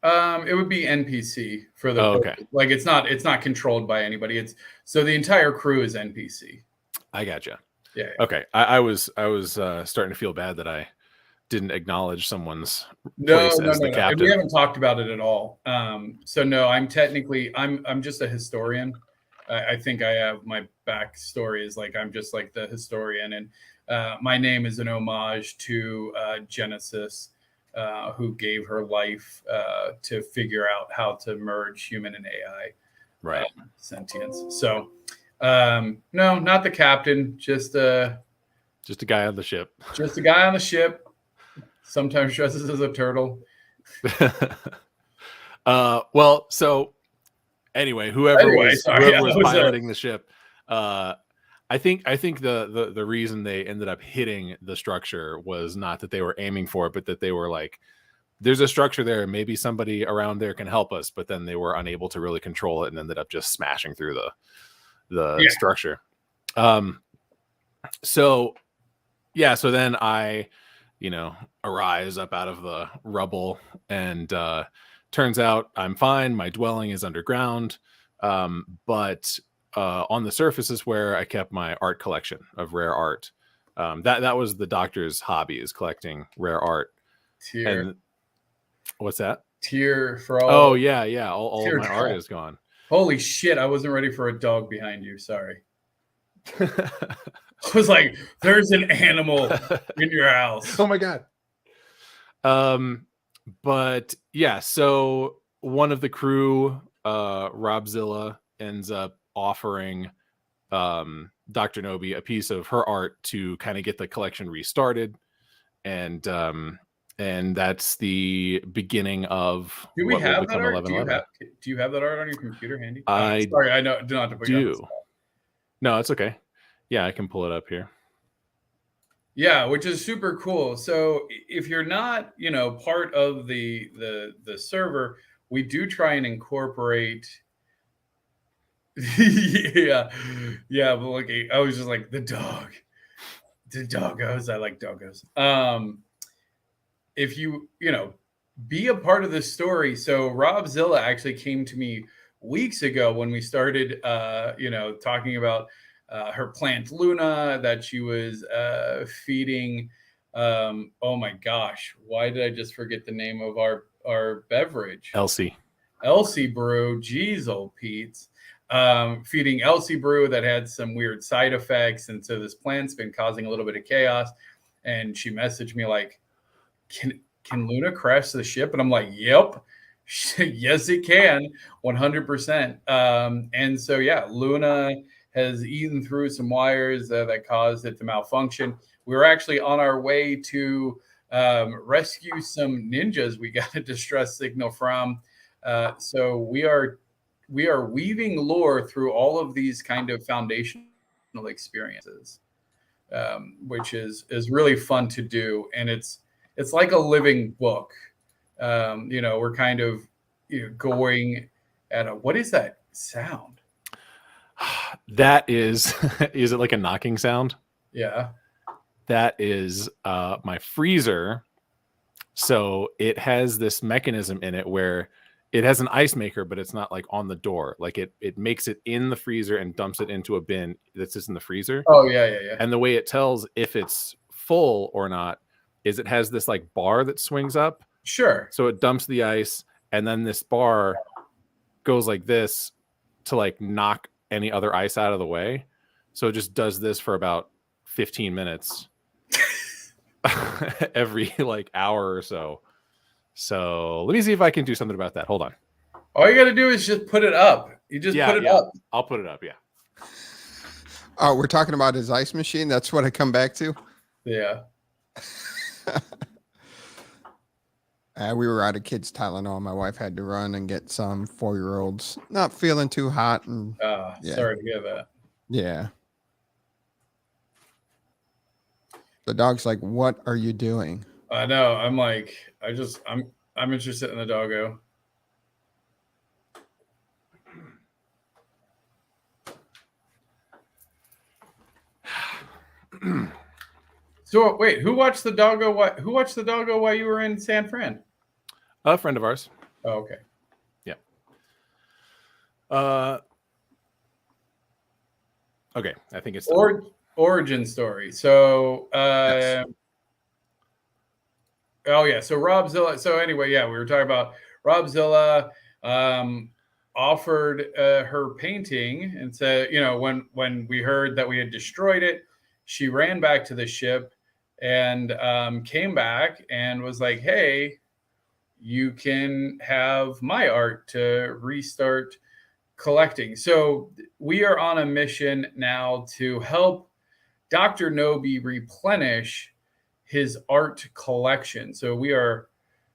S1: It would be NPC for the like it's not controlled by anybody. So the entire crew is NPC.
S4: I gotcha.
S1: Yeah.
S4: Okay. I was starting to feel bad that I didn't acknowledge someone's place as the captain.
S1: We haven't talked about it at all. So no, I'm just a historian. I think I have my backstory is like I'm just like the historian, and my name is an homage to Genesis, who gave her life to figure out how to merge human and AI sentience. So no, not the captain, just a
S4: guy on the ship.
S1: Just a guy on the ship. Sometimes dresses as a turtle.
S4: Well, so. Anyway, whoever was piloting the ship, I think the reason they ended up hitting the structure was not that they were aiming for it, but that they were like, "There's a structure there. Maybe somebody around there can help us." But then they were unable to really control it and ended up just smashing through the structure. So then I, arise up out of the rubble and. Turns out I'm fine. My dwelling is underground. But on the surface is where I kept my art collection of rare art. That was the doctor's hobby, is collecting rare art.
S1: Tear.
S4: And what's that?
S1: Tear for all.
S4: Oh, yeah. All of my art is gone.
S1: Holy shit. I wasn't ready for a dog behind you. Sorry. I was like, there's an animal in your house.
S4: Oh, my God. But yeah, so one of the crew, Robzilla, ends up offering Dr. Knowby a piece of her art to kind of get the collection restarted, and that's the beginning of.
S1: Do we have that art? Do you have that art on your computer handy? Sorry, I know. Do not to put you on the spot.
S4: No, it's okay. Yeah, I can pull it up here.
S1: Yeah, which is super cool. So if you're not, part of the server, we do try and incorporate. yeah. But like, I was just like the doggos. I like doggos. If you be a part of the story. So Robzilla actually came to me weeks ago when we started, talking about. Her plant Luna that she was feeding. Oh my gosh, why did I just forget the name of our beverage?
S4: Elsie Brew.
S1: Jeez, old Pete's. Feeding Elsie Brew that had some weird side effects, and so this plant's been causing a little bit of chaos. And she messaged me like, "Can Luna crash the ship?" And I'm like, "Yep." Yes, it can, 100%. And so Luna has eaten through some wires that caused it to malfunction. We were actually on our way to rescue some ninjas we got a distress signal from. So we are weaving lore through all of these kind of foundational experiences, which is really fun to do. And it's like a living book. We're kind of going at what is that sound?
S4: That is it like a knocking sound?
S1: Yeah.
S4: That is my freezer So it has this mechanism in it where it has an ice maker, but it's not like on the door. Like it makes it in the freezer and dumps it into a bin that sits in the freezer.
S1: Oh yeah.
S4: And the way it tells if it's full or not is it has this like bar that swings up.
S1: Sure.
S4: So it dumps the ice, and then this bar goes like this to like knock any other ice out of the way. So it just does this for about 15 minutes every like hour or so. So let me see if I can do something about that. Hold on.
S1: All you got to do is just put it up. You just put it up.
S4: I'll put it up. Yeah.
S3: Oh, we're talking about his ice machine. That's what I come back to.
S1: Yeah.
S3: We were out of kids' Tylenol. My wife had to run and get some 4-year-olds not feeling too hot. And
S1: sorry to hear that.
S3: Yeah. The dog's like, "What are you doing?"
S1: I know. I'm like, I'm interested in the doggo. So wait, who watched the doggo? Who watched the doggo while you were in San Fran?
S4: A friend of ours.
S1: Oh, okay.
S4: Yeah. Okay. I think it's
S1: origin story. So,
S3: Yes.
S1: oh yeah. So Rob Zilla. So anyway, yeah, we were talking about Rob Zilla offered her painting and said, when we heard that we had destroyed it, she ran back to the ship and came back and was like, "Hey, you can have my art to restart collecting." So we are on a mission now to help Dr. Knowby replenish his art collection. So we are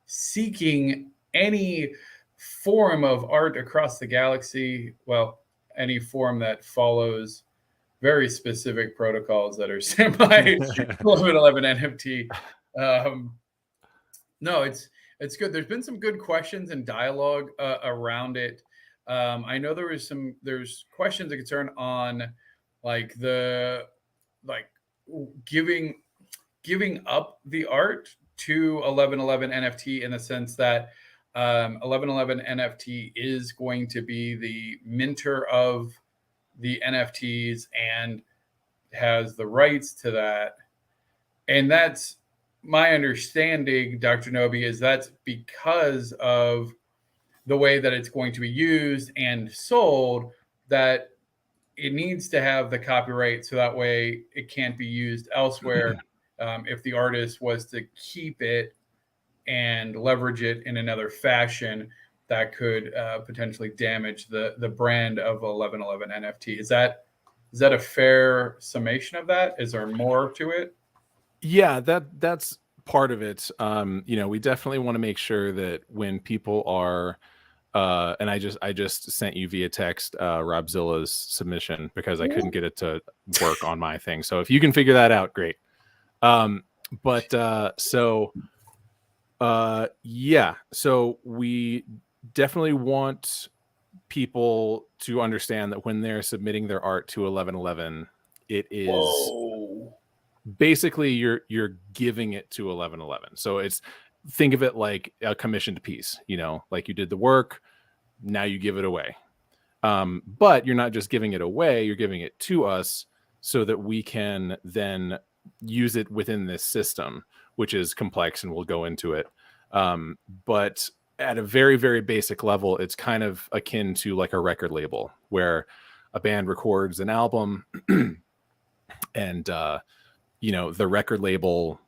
S1: seeking any form of art across the galaxy. Well, any form that follows very specific protocols that are set by 1111 NFT. No, it's good. There's been some good questions and dialogue around it. I know there's questions and concern on giving up the art to 1111 NFT in the sense that 1111 NFT is going to be the minter of the NFTs and has the rights to that. And that's my understanding, Dr. Knowby, is that's because of the way that it's going to be used and sold, that it needs to have the copyright so that way it can't be used elsewhere. If the artist was to keep it and leverage it in another fashion, that could potentially damage the brand of 1111 NFT. Is that a fair summation of that? Is there more to it?
S4: Yeah, that's part of it. We definitely want to make sure that when people are and I just sent you via text Rob Zilla's submission because I couldn't get it to work on my thing. So if you can figure that out, great. So we definitely want people to understand that when they're submitting their art to 1111, it is basically you're giving it to 1111. So think of it like a commissioned piece, like you did the work, now you give it away. But you're not just giving it away, you're giving it to us so that we can then use it within this system, which is complex and we'll go into it. But at a very, very basic level, it's kind of akin to like a record label where a band records an album and, the record label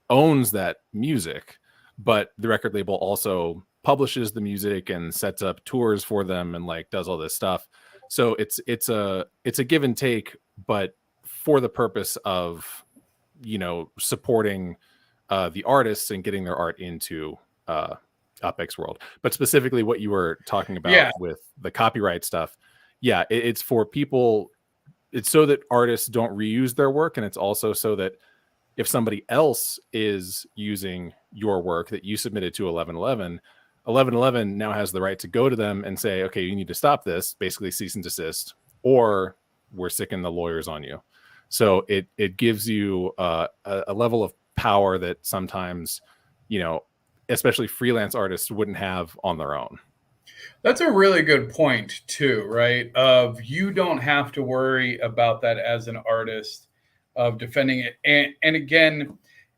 S4: owns that music, but the record label also publishes the music and sets up tours for them and like does all this stuff. So it's a give and take, but for the purpose of, supporting the artists and getting their art into UPX World. But specifically what you were talking about with the copyright stuff. Yeah, it's for people. It's so that artists don't reuse their work. And it's also so that if somebody else is using your work that you submitted to 1111 now has the right to go to them and say, okay, you need to stop this, basically cease and desist, or we're sicking the lawyers on you. So it gives you a level of power that sometimes, especially freelance artists wouldn't have on their own.
S1: That's a really good point too, right? Of you don't have to worry about that as an artist of defending it. And again,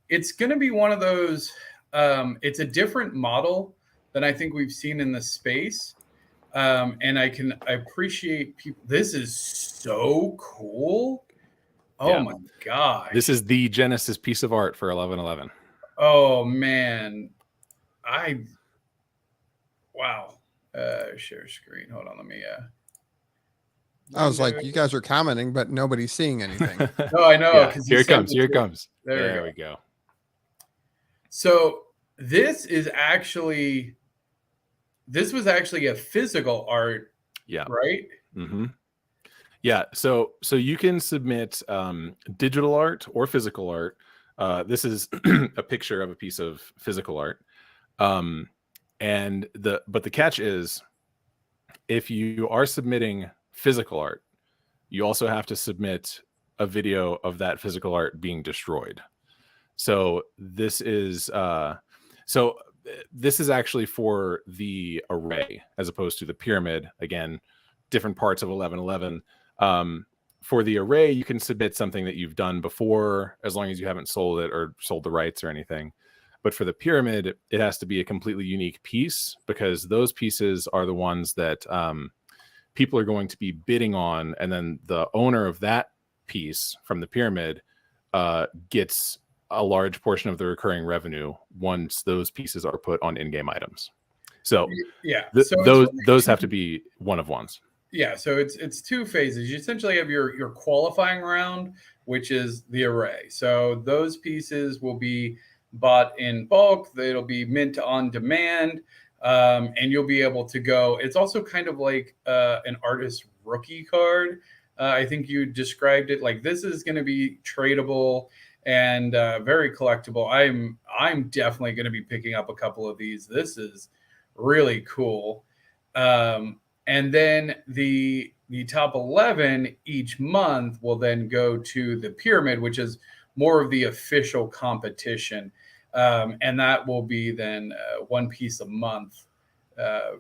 S1: it's going to be one of those, it's a different model than I think we've seen in the space. And I appreciate people. This is so cool. Oh my God.
S4: This is the Genesis piece of art for 1111.
S1: Oh man. Wow. Share screen. Hold on. Let me,
S3: I was like, you guys are commenting, but nobody's seeing anything.
S1: No, I know.
S4: Yeah, here it comes. Here it comes.
S1: There
S4: we go.
S1: So this was actually a physical art.
S4: Yeah.
S1: Right.
S4: Mm-hmm. Yeah. So you can submit digital art or physical art. This is a picture of a piece of physical art. But the catch is, if you are submitting physical art, you also have to submit a video of that physical art being destroyed. So this is actually for the array as opposed to the pyramid. Again, different parts of 1111. For the array, you can submit something that you've done before, as long as you haven't sold it or sold the rights or anything. But for the pyramid, it has to be a completely unique piece, because those pieces are the ones that people are going to be bidding on. And then the owner of that piece from the pyramid gets a large portion of the recurring revenue once those pieces are put on in-game items. So
S1: yeah,
S4: those have to be one of ones.
S1: Yeah, so it's two phases. You essentially have your qualifying round, which is the array. So those pieces will be bought in bulk. It'll be mint on demand, and you'll be able to go. It's also kind of like an artist rookie card. I think you described it like this is going to be tradable and very collectible. I'm definitely going to be picking up a couple of these. This is really cool. And then the top 11 each month will then go to the pyramid, which is more of the official competition. And that will be then one piece a month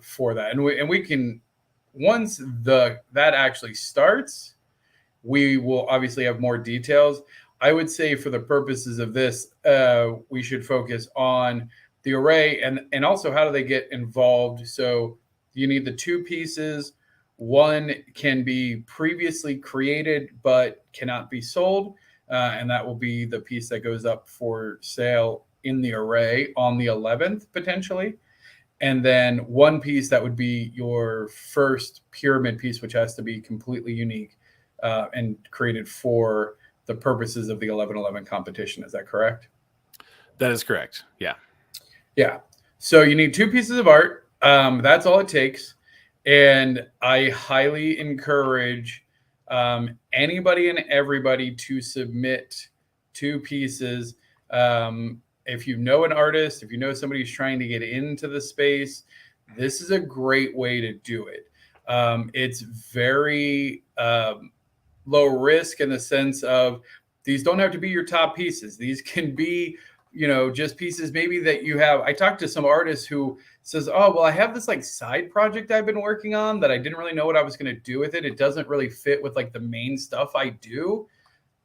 S1: for that. And we can, once that actually starts, we will obviously have more details. I would say for the purposes of this, we should focus on the array and also how do they get involved. So you need the two pieces. One can be previously created but cannot be sold. And that will be the piece that goes up for sale in the array on the 11th, potentially. And then one piece that would be your first pyramid piece, which has to be completely unique and created for the purposes of the 1111 competition. Is that correct?
S4: That is correct. Yeah.
S1: Yeah. So you need two pieces of art. That's all it takes. And I highly encourage anybody and everybody to submit two pieces. If you know an artist, if you know somebody who's trying to get into the space, this is a great way to do it. It's very low risk in the sense of these don't have to be your top pieces. These can be, just pieces maybe that you have. I talked to some artists who says, oh, well, I have this like side project I've been working on that I didn't really know what I was going to do with it. It doesn't really fit with like the main stuff I do.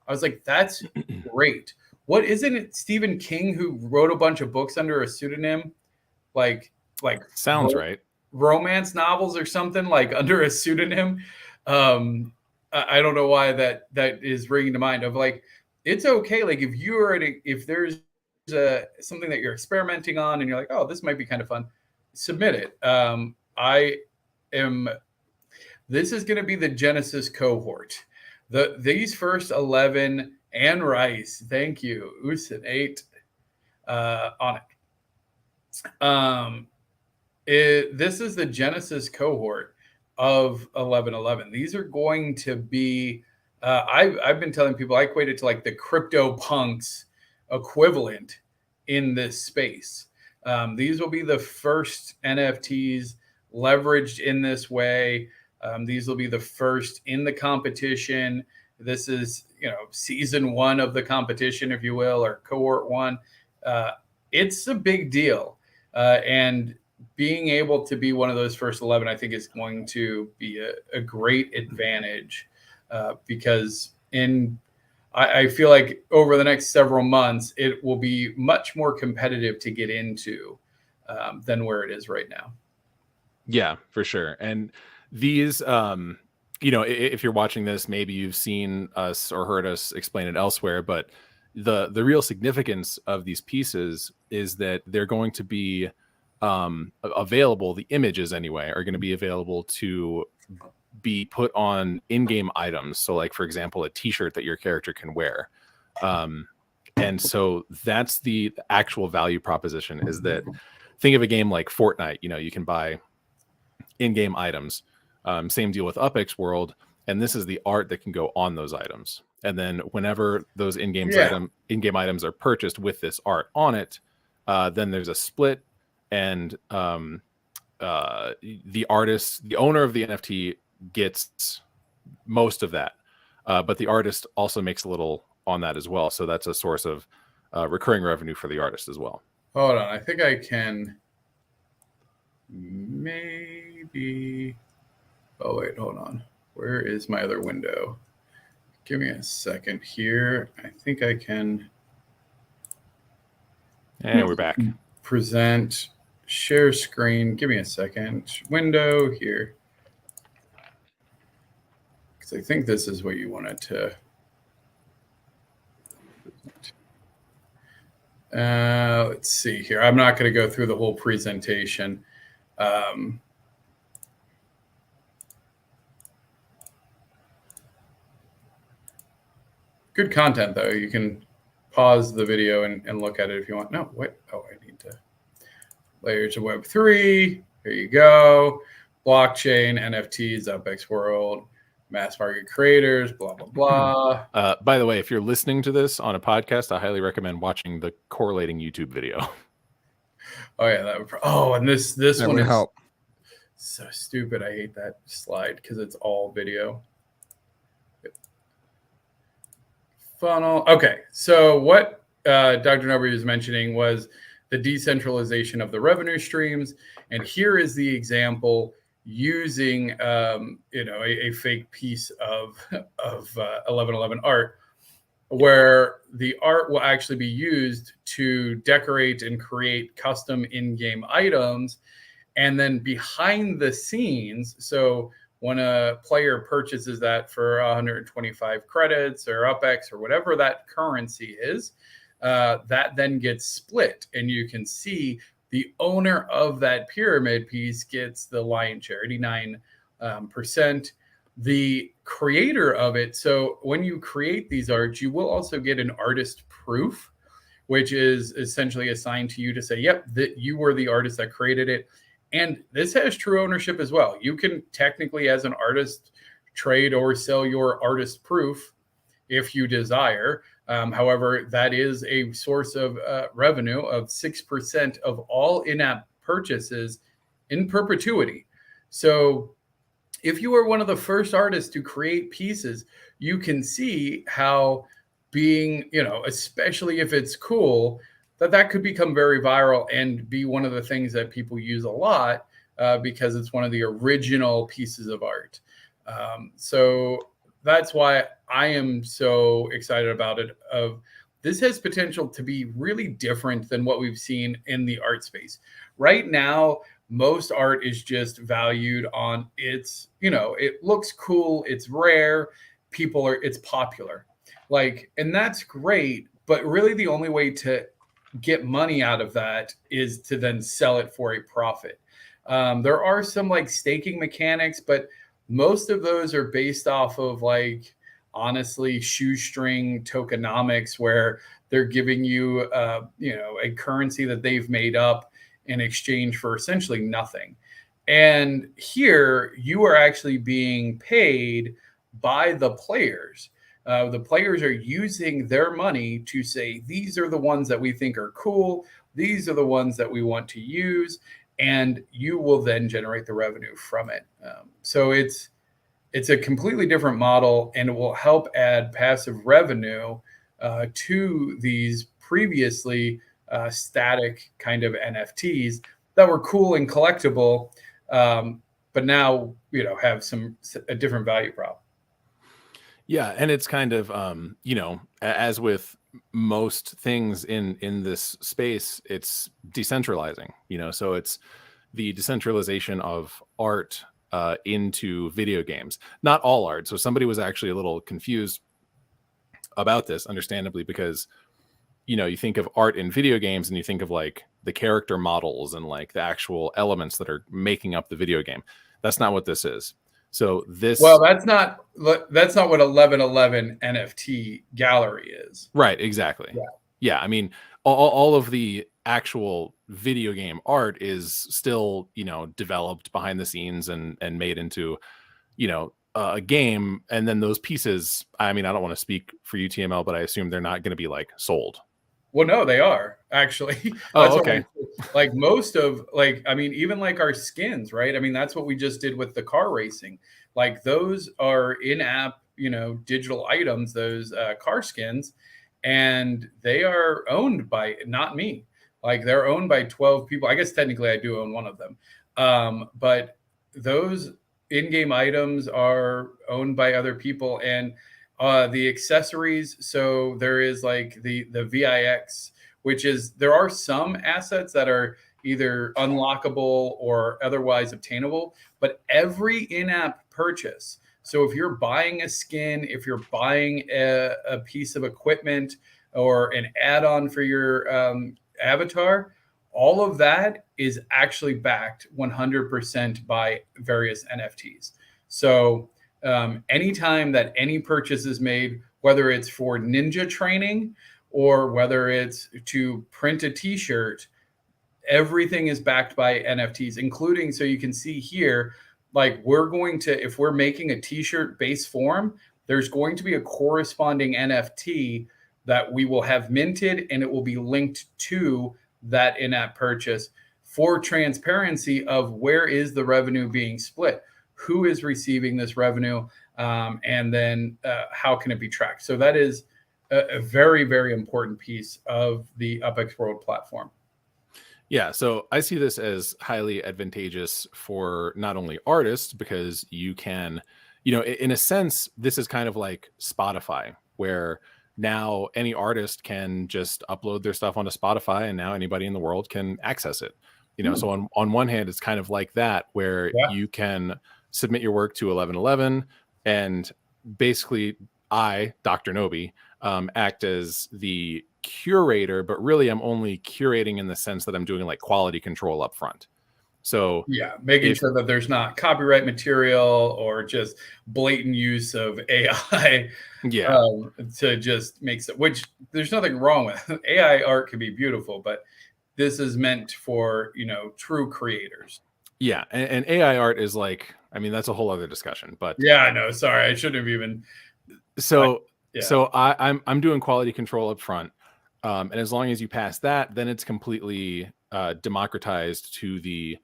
S1: I was like, that's great. What, isn't it Stephen King who wrote a bunch of books under a pseudonym? Like
S4: sounds right.
S1: Romance novels or something like under a pseudonym. I don't know why that is ringing to mind of like, it's okay. Like if there's something that you're experimenting on and you're like, oh, this might be kind of fun, submit it. This is going to be the Genesis cohort. These first 11 and Rice, thank you, Usin 8 on it. This is the Genesis cohort of 1111. These are going to be, I've been telling people, I equate it to like the CryptoPunks equivalent in this space. These will be the first NFTs leveraged in this way. These will be the first in the competition. This is, season one of the competition, if you will, or cohort one. It's a big deal. And being able to be one of those first 11, I think, is going to be a great advantage because I feel like over the next several months, it will be much more competitive to get into than where it is right now.
S4: Yeah, for sure. And these, if you're watching this, maybe you've seen us or heard us explain it elsewhere, but the real significance of these pieces is that they're going to be available. The images, anyway, are going to be available to be put on in-game items. So, like, for example, a T-shirt that your character can wear. And so that's the actual value proposition, is that think of a game like Fortnite. You can buy in-game items. Same deal with UPX World, and this is the art that can go on those items. And then whenever those in-game items are purchased with this art on it, then there's a split, and the owner of the NFT gets most of that, but the artist also makes a little on that as well. So that's a source of recurring revenue for the artist as well.
S1: Hold on, I think I can maybe. Oh wait, hold on. Where is my other window? Give me a second here. I think I can.
S4: And we're back.
S1: Present, share screen. Give me a second. Window here. Because I think this is what you wanted to. Let's see here. I'm not going to go through the whole presentation. Good content, though. You can pause the video and look at it if you want. No, wait. Oh, I need to. Layers of Web3. Here you go. Blockchain, NFTs, UPX World, mass market creators, blah, blah, blah.
S4: By the way, if you're listening to this on a podcast, I highly recommend watching the correlating YouTube video.
S1: Oh, yeah. That would, and this
S3: That
S1: one
S3: would
S1: is
S3: help.
S1: so stupid. I hate that slide because it's all video. Funnel. Okay, so what Dr. Knowby was mentioning was the decentralization of the revenue streams, and here is the example using a fake piece of 1111 art, where the art will actually be used to decorate and create custom in-game items, and then behind the scenes, so when a player purchases that for 125 credits or UPX or whatever that currency is, that then gets split. And you can see the owner of that pyramid piece gets the lion's share, 89%. The creator of it, so when you create these arts, you will also get an artist proof, which is essentially assigned to you to say, yep, that you were the artist that created it. And this has true ownership as well. You can technically, as an artist, trade or sell your artist proof if you desire. However, that is a source of revenue of 6% of all in-app purchases in perpetuity. So if you are one of the first artists to create pieces, you can see how being, especially if it's cool, that could become very viral and be one of the things that people use a lot because it's one of the original pieces of art. So that's why I am so excited about it. This has potential to be really different than what we've seen in the art space. Right now, most art is just valued on its, it looks cool, it's rare, it's popular. And that's great, but really the only way to get money out of that is to then sell it for a profit. There are some staking mechanics, but most of those are based off of honestly shoestring tokenomics, where they're giving you a currency that they've made up in exchange for essentially nothing. And here you are actually being paid by the players. The players are using their money to say, these are the ones that we think are cool. These are the ones that we want to use. And you will then generate the revenue from it. So it's a completely different model, and it will help add passive revenue to these previously static kind of NFTs that were cool and collectible, but now have a different value prop.
S4: Yeah, and it's kind of as with most things in this space, it's decentralizing. So it's the decentralization of art into video games. Not all art. So somebody was actually a little confused about this, understandably, because you think of art in video games and you think of like the character models and like the actual elements that are making up the video game. That's not what this is. So this,
S1: well, that's not what 1111 NFT gallery is.
S4: Right, exactly. Yeah, I mean, all of the actual video game art is still developed behind the scenes and made into a game. And then those pieces, I mean, I don't want to speak for UTML, but I assume they're not going to be like sold.
S1: Well, no, they are actually.
S4: Oh, okay.
S1: Like most of even like our skins, right? I mean, that's what we just did with the car racing. Like those are in-app, digital items, those car skins, and they are owned by not me. Like they're owned by 12 people. I guess technically I do own one of them. But those in-game items are owned by other people, and the accessories. So there is like the VIX, which is, there are some assets that are either unlockable or otherwise obtainable, but every in-app purchase. So if you're buying a skin, if you're buying a piece of equipment or an add-on for your avatar, all of that is actually backed 100% by various NFTs. So anytime that any purchase is made, whether it's for ninja training or whether it's to print a t-shirt, everything is backed by NFTs, including, so you can see here, like if we're making a t-shirt base form, there's going to be a corresponding NFT that we will have minted, and it will be linked to that in-app purchase for transparency of where is the revenue being split, who is receiving this revenue, and then how can it be tracked. So that is a very, very important piece of the UPX World platform.
S4: Yeah, so I see this as highly advantageous for not only artists, because you can, in a sense, this is kind of like Spotify, where now any artist can just upload their stuff onto Spotify, and now anybody in the world can access it. So on one hand, it's kind of like that, where you can submit your work to 1111, and basically I, Dr. Knowby, act as the curator, but really I'm only curating in the sense that I'm doing like quality control up front. So
S1: making sure that there's not copyright material or just blatant use of AI to just make it, which there's nothing wrong with. AI art can be beautiful, but this is meant for, true creators.
S4: Yeah. And AI art is like, I mean, that's a whole other discussion, but
S1: yeah, I know. Sorry. I shouldn't have even.
S4: So I'm doing quality control up front. And as long as you pass that, then it's completely democratized to the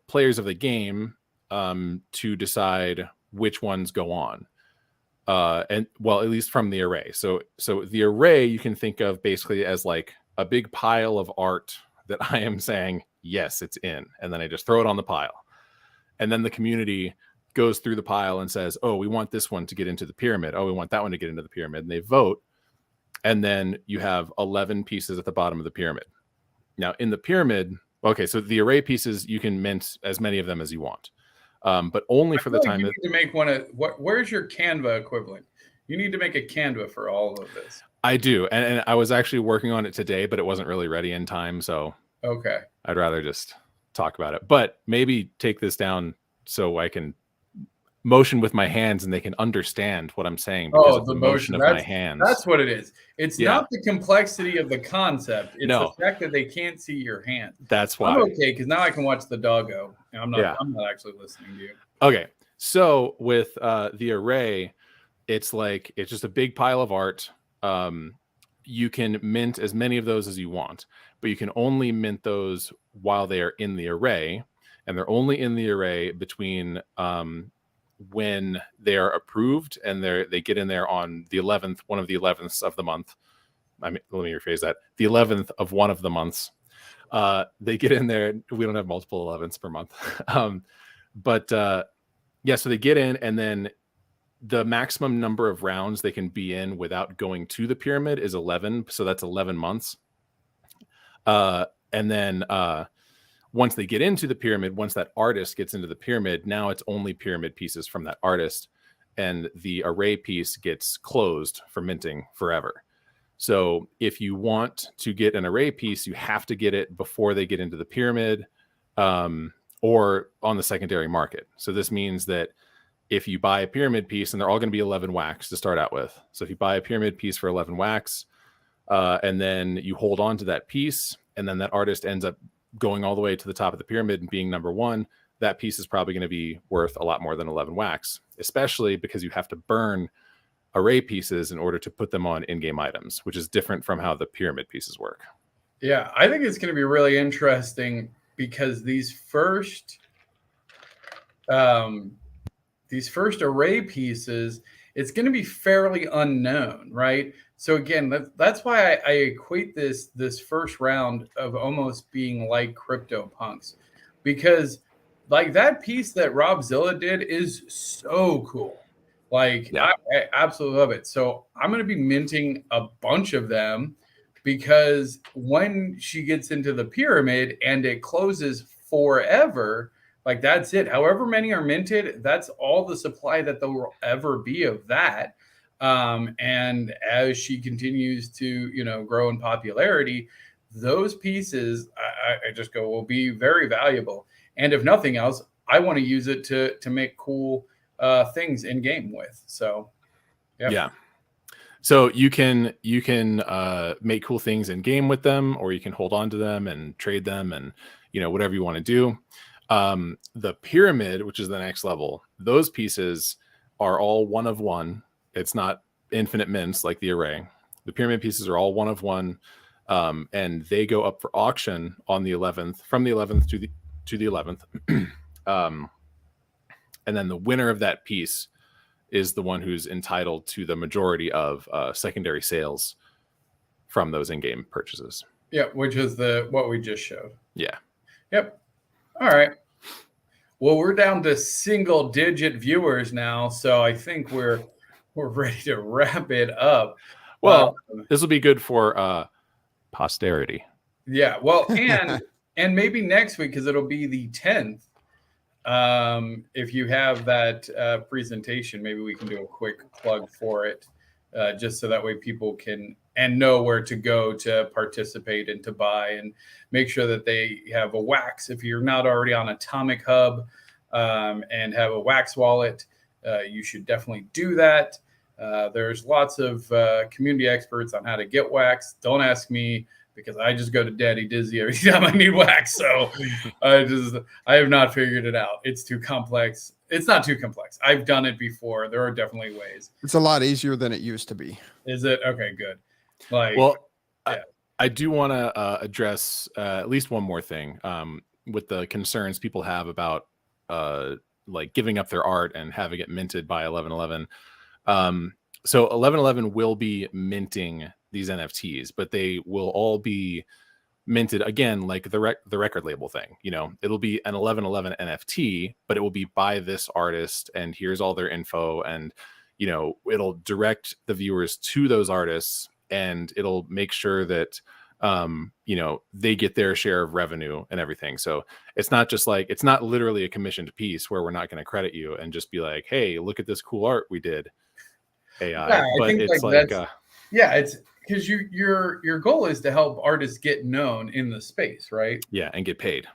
S4: players of the game to decide which ones go on. And well, at least from the array. So the array you can think of basically as like a big pile of art that I am saying, yes, it's in. And then I just throw it on the pile. And then the community goes through the pile and says, oh, we want this one to get into the pyramid. Oh, we want that one to get into the pyramid. And they vote. And then you have 11 pieces at the bottom of the pyramid. Now in the pyramid, okay, so the array pieces, you can mint as many of them as you want, but only for the time
S1: you need to make one of where's your Canva equivalent? You need to make a Canva for all of this.
S4: I do. And I was actually working on it today, but it wasn't really ready in time. So
S1: okay,
S4: I'd rather just talk about it, but maybe take this down so I can motion with my hands and they can understand what I'm saying because of the motion of my hands.
S1: That's what it is. It's not the complexity of the concept. It's the fact that they can't see your hand.
S4: That's why.
S1: I'm okay, because now I can watch the doggo. I'm not actually listening to you.
S4: Okay. So with the array, it's just a big pile of art. You can mint as many of those as you want, but you can only mint those while they are in the array, and they're only in the array between when they are approved and they get in there on the 11th, one of the 11ths of the month, let me rephrase that. The 11th of one of the months, they get in there. We don't have multiple 11ths per month. So they get in, and then the maximum number of rounds they can be in without going to the pyramid is 11. So that's 11 months. And then once they get into the pyramid, once that artist gets into the pyramid, now it's only pyramid pieces from that artist, and the array piece gets closed for minting forever. So if you want to get an array piece, you have to get it before they get into the pyramid, or on the secondary market. So this means that if you buy a pyramid piece, and they're all going to be 11 wax to start out with. So if you buy a pyramid piece for 11 wax, and then you hold on to that piece, and then that artist ends up going all the way to the top of the pyramid and being number one, that piece is probably going to be worth a lot more than 11 wax, especially because you have to burn array pieces in order to put them on in-game items, which is different from how the pyramid pieces work.
S1: Yeah, I think it's going to be really interesting because these first array pieces, it's going to be fairly unknown, right? So again, that's why I equate this first round of almost being like CryptoPunks, because like that piece that Rob Zilla did is so cool. Like, yeah. I absolutely love it. So I'm going to be minting a bunch of them, because when she gets into the pyramid and it closes forever, like that's it. However many are minted, that's all the supply that there will ever be of that. And as she continues to, grow in popularity, those pieces, I just go, will be very valuable. And if nothing else, I want to use it to make cool things in game with. So, yeah.
S4: So you can make cool things in game with them, or you can hold on to them and trade them, and whatever you want to do. The pyramid, which is the next level, those pieces are all one of one. It's not infinite mints like the array. The pyramid pieces are all one of one, and they go up for auction on the 11th, from the 11th to the 11th. And then the winner of that piece is the one who's entitled to the majority of secondary sales from those in-game purchases.
S1: Yeah, which is what we just showed.
S4: Yeah.
S1: Yep. All right. Well, we're down to single-digit viewers now, so I think we're ready to wrap it up.
S4: Well, this will be good for posterity.
S1: Yeah. Well, and maybe next week, because it'll be the 10th. If you have that presentation, maybe we can do a quick plug for it, just so that way people can and know where to go to participate and to buy, and make sure that they have a wax. If you're not already on Atomic Hub and have a wax wallet, you should definitely do that. There's lots of community experts on how to get wax. Don't ask me, because I just go to Daddy Dizzy every time I need wax. So I have not figured it out. It's too complex. It's not too complex. I've done it before. There are definitely ways.
S3: It's a lot easier than it used to be.
S1: Is it? Okay, good.
S4: Yeah. I do want to address at least one more thing with the concerns people have about like giving up their art and having it minted by 11/11. So 11/11 will be minting these NFTs, but they will all be minted again, like the record label thing. It'll be an 11/11 NFT, but it will be by this artist, and here's all their info, and it'll direct the viewers to those artists, and it'll make sure that they get their share of revenue and everything. So it's not just like, it's not literally a commissioned piece where we're not going to credit you and just be like, hey, look at this cool art we did, AI.
S1: Yeah,
S4: but it's like
S1: it's because your goal is to help artists get known in the space, right?
S4: Yeah, and get paid.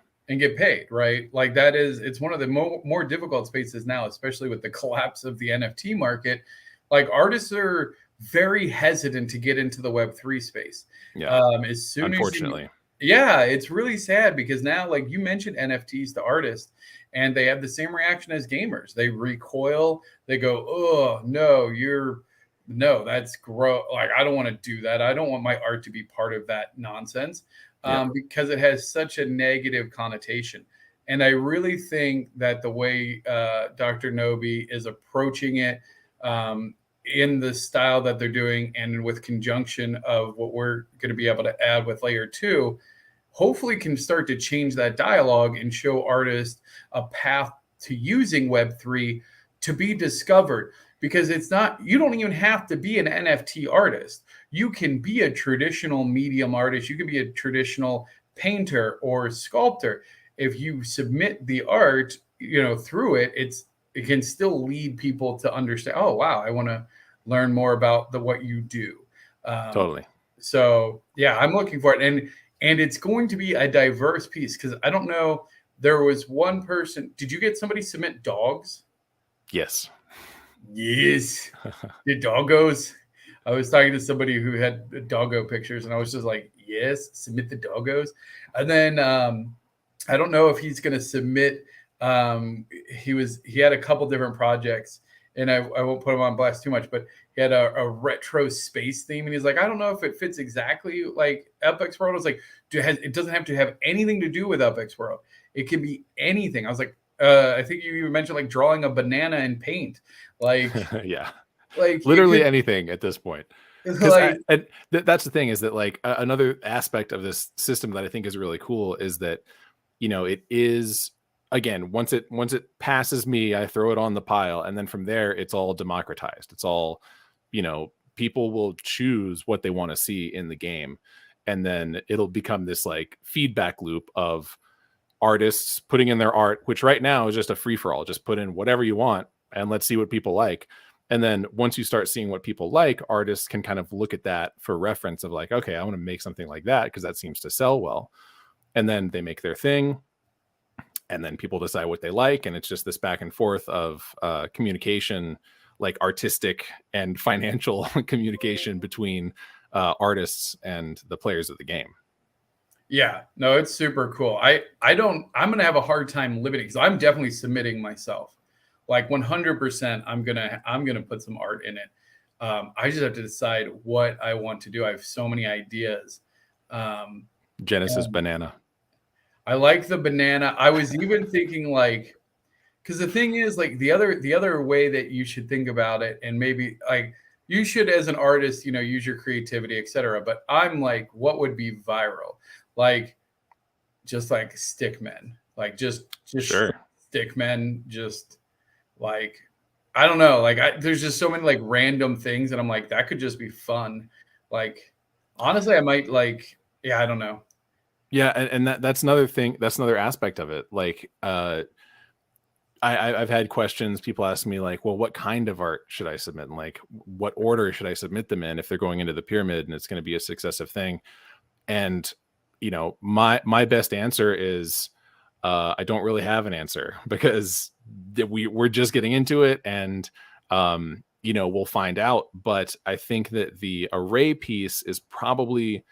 S1: Right? Like it's one of the more difficult spaces now, especially with the collapse of the NFT market. Like, artists are very hesitant to get into the Web3 space.
S4: Yeah.
S1: As soon
S4: unfortunately.
S1: It's really sad, because now, like you mentioned, NFTs to artists, and they have the same reaction as gamers. They recoil. They go, oh no, that's gross. Like, I don't want to do that. I don't want my art to be part of that nonsense, because it has such a negative connotation. And I really think that the way Dr. Knowby is approaching it, in the style that they're doing, and with conjunction of what we're going to be able to add with layer 2, hopefully can start to change that dialogue and show artists a path to using Web3 to be discovered. Because it's not, you don't even have to be an NFT artist. You can be a traditional medium artist. You can be a traditional painter or sculptor. If you submit the art, through it, it can still lead people to understand, oh, wow, I want to learn more about what you do.
S4: Totally.
S1: So yeah, I'm looking for it. And it's going to be a diverse piece, because I don't know, there was one person, did you get somebody submit dogs?
S4: Yes.
S1: Yes. The doggos. I was talking to somebody who had doggo pictures, and I was just like, yes, submit the doggos. And then I don't know if he's going to submit. He had a couple different projects, and I won't put him on blast too much, but he had a retro space theme, and he's like, I don't know if it fits exactly like UPX World. I was like, it doesn't have to have anything to do with UPX World. It can be anything. I was like, I think you even mentioned like drawing a banana in paint, like
S4: yeah,
S1: like
S4: literally anything at this point.
S1: Like,
S4: that's the thing, is that like another aspect of this system that I think is really cool is that, it is, again, once it passes me, I throw it on the pile, and then from there it's all democratized. It's all, people will choose what they want to see in the game, and then it'll become this like feedback loop of artists putting in their art, which right now is just a free-for-all. Just put in whatever you want and let's see what people like. And then once you start seeing what people like, artists can kind of look at that for reference of like, okay, I want to make something like that because that seems to sell well. And then they make their thing, and then people decide what they like. And it's just this back and forth of communication, like artistic and financial communication between artists and the players of the game.
S1: Yeah, no, it's super cool. I'm going to have a hard time limiting, because I'm definitely submitting myself. Like 100%, I'm going to put some art in it. I just have to decide what I want to do. I have so many ideas.
S4: Genesis banana.
S1: I like the banana. I was even thinking like, because the thing is like the other way that you should think about it, and maybe like you should as an artist, use your creativity, etc. But I'm like, what would be viral? Like, just like stick men, like just
S4: sure.
S1: Stick men, just like, I don't know, like there's just so many like random things, and I'm like, that could just be fun. Like, honestly, I might like, yeah, I don't know.
S4: Yeah, and that's another thing. That's another aspect of it. Like, I've had questions. People ask me like, well, what kind of art should I submit? And like, what order should I submit them in if they're going into the pyramid and it's going to be a successive thing? And my best answer is I don't really have an answer, because we're just getting into it, and we'll find out. But I think that the array piece is probably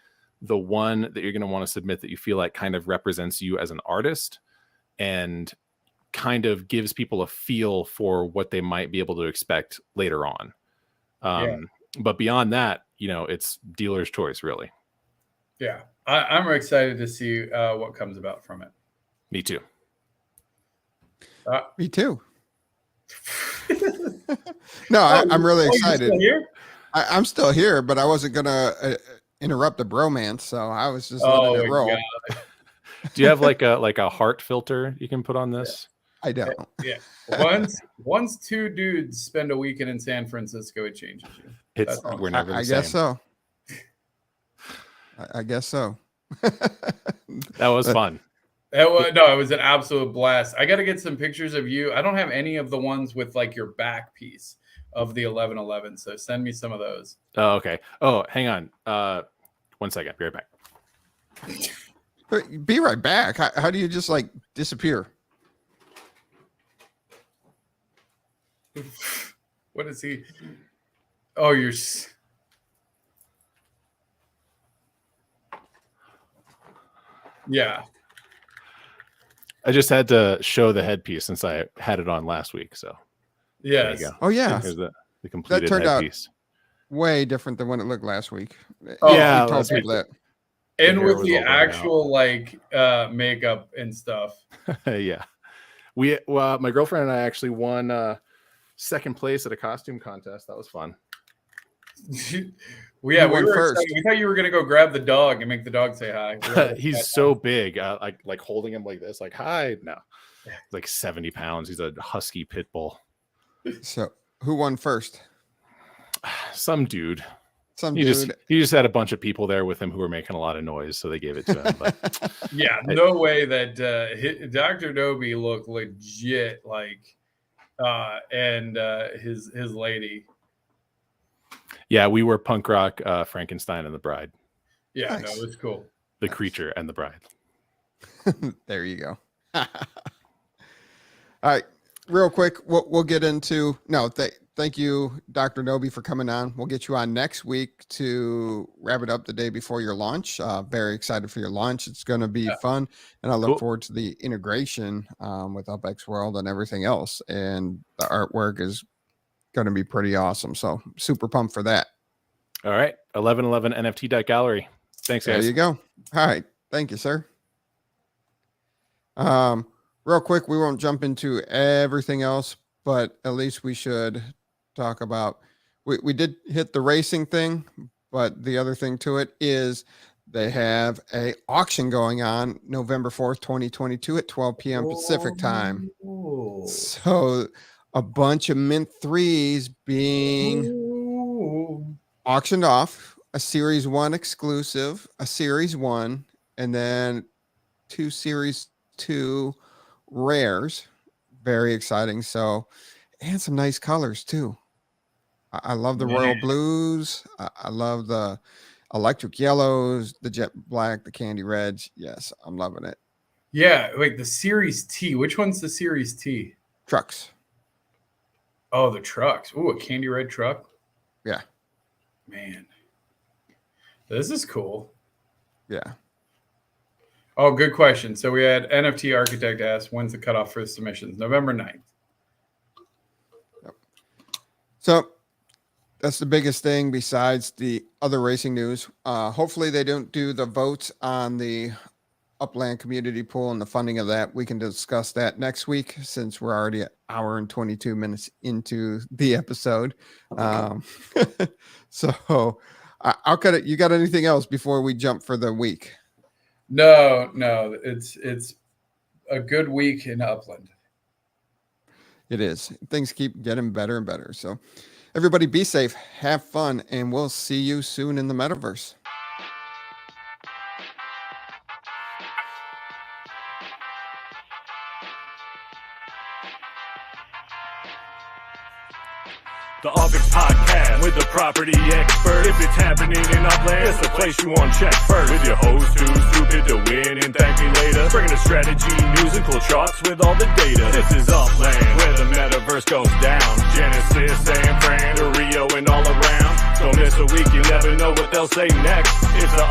S4: the one that you're going to want to submit that you feel like kind of represents you as an artist and kind of gives people a feel for what they might be able to expect later on. But beyond that, it's dealer's choice, really.
S1: Yeah, I'm excited to see what comes about from it.
S4: Me too.
S3: Me too. No, I'm really excited.
S1: Still here?
S3: I'm still here, but I wasn't gonna interrupt the bromance, so I was just letting it roll.
S1: God.
S4: Do you have like a heart filter you can put on this?
S3: I don't.
S1: Yeah. Once two dudes spend a weekend in San Francisco, it changes you.
S4: We're never the
S3: I
S4: same.
S3: guess so. I guess so.
S4: That was fun.
S1: It was an absolute blast. I got to get some pictures of you. I don't have any of the ones with like your back piece of the 1111, so send me some of those.
S4: Oh, okay. Oh, hang on. 1 second. Be right back.
S3: Be right back. How do you just like disappear?
S1: What is he? Oh, you're. Yeah.
S4: I just had to show the headpiece since I had it on last week. So
S1: yes.
S3: There you go. Oh yeah.
S4: Here's the completed
S3: that turned
S4: headpiece.
S3: Out way different than when it looked last week.
S1: Oh,
S4: yeah,
S3: told people that.
S1: And
S4: hair
S1: with
S4: was
S1: the
S4: all burned
S1: actual like makeup and stuff.
S4: Yeah. My girlfriend and I actually won second place at a costume contest. That was fun.
S1: we
S3: went
S1: were
S3: first.
S1: excited. We thought you were gonna go grab the dog and make the dog say hi.
S4: He's so big. Like holding him like this, like hi. No, like 70 pounds. He's a husky pit bull.
S3: So who won first?
S4: Some dude.
S3: He
S4: just had a bunch of people there with him who were making a lot of noise, so they gave it to him. But
S1: yeah, no way that Dr. Knowby looked legit like, and his lady.
S3: Yeah,
S4: we were punk rock Frankenstein and the Bride.
S1: Yeah,
S3: nice.
S1: No, it's cool.
S4: The creature and the bride.
S3: There you go. All right, real quick, we'll get into thank you, Dr. Knowby, for coming on. We'll get you on next week to wrap it up the day before your launch. Very excited for your launch. It's going to be fun, and I look forward to the integration with UPX World and everything else. And the artwork is going to be pretty awesome. So super pumped for that.
S4: All right, 1111 NFT.gallery. Thanks, guys.
S3: There you go. All right, thank you, sir. Real quick, we won't jump into everything else, but at least we should talk about, we did hit the racing thing, but the other thing to it is they have a auction going on November 4th, 2022 at 12 p.m. Pacific time. So a bunch of Mint 3s being auctioned off, a Series 1 exclusive, a Series 1, and then 2 Series 2 rares. Very exciting. So, and some nice colors too. I love the royal blues. I love the electric yellows, the jet black, the candy reds. Yes, I'm loving it.
S1: Yeah, wait, the Series T. Which one's the Series T?
S3: Trucks.
S1: Oh, the trucks. Ooh, a candy red truck.
S3: Yeah.
S1: Man, this is cool.
S3: Yeah.
S1: Oh, good question. So we had NFT Architect ask, when's the cutoff for the submissions? November 9th.
S3: Yep. So that's the biggest thing besides the other racing news. Hopefully they don't do the votes on the Upland community pool and the funding of that. We can discuss that next week since we're already an hour and 22 minutes into the episode. So I'll cut it. You got anything else before we jump for the week?
S1: No, it's a good week in Upland.
S3: It is. Things keep getting better and better. So everybody be safe, have fun, and we'll see you soon in the metaverse.
S2: The UPX Podcast with the property expert. If it's happening in Upland, it's the place you want to check first. With your host who's stupid to win and thank me later. Bringing the strategy, news, and cool charts with all the data. This is Upland, where the metaverse goes down. Genesis, San Fran, to Rio, and all around. Don't miss a week, you never know what they'll say next. It's the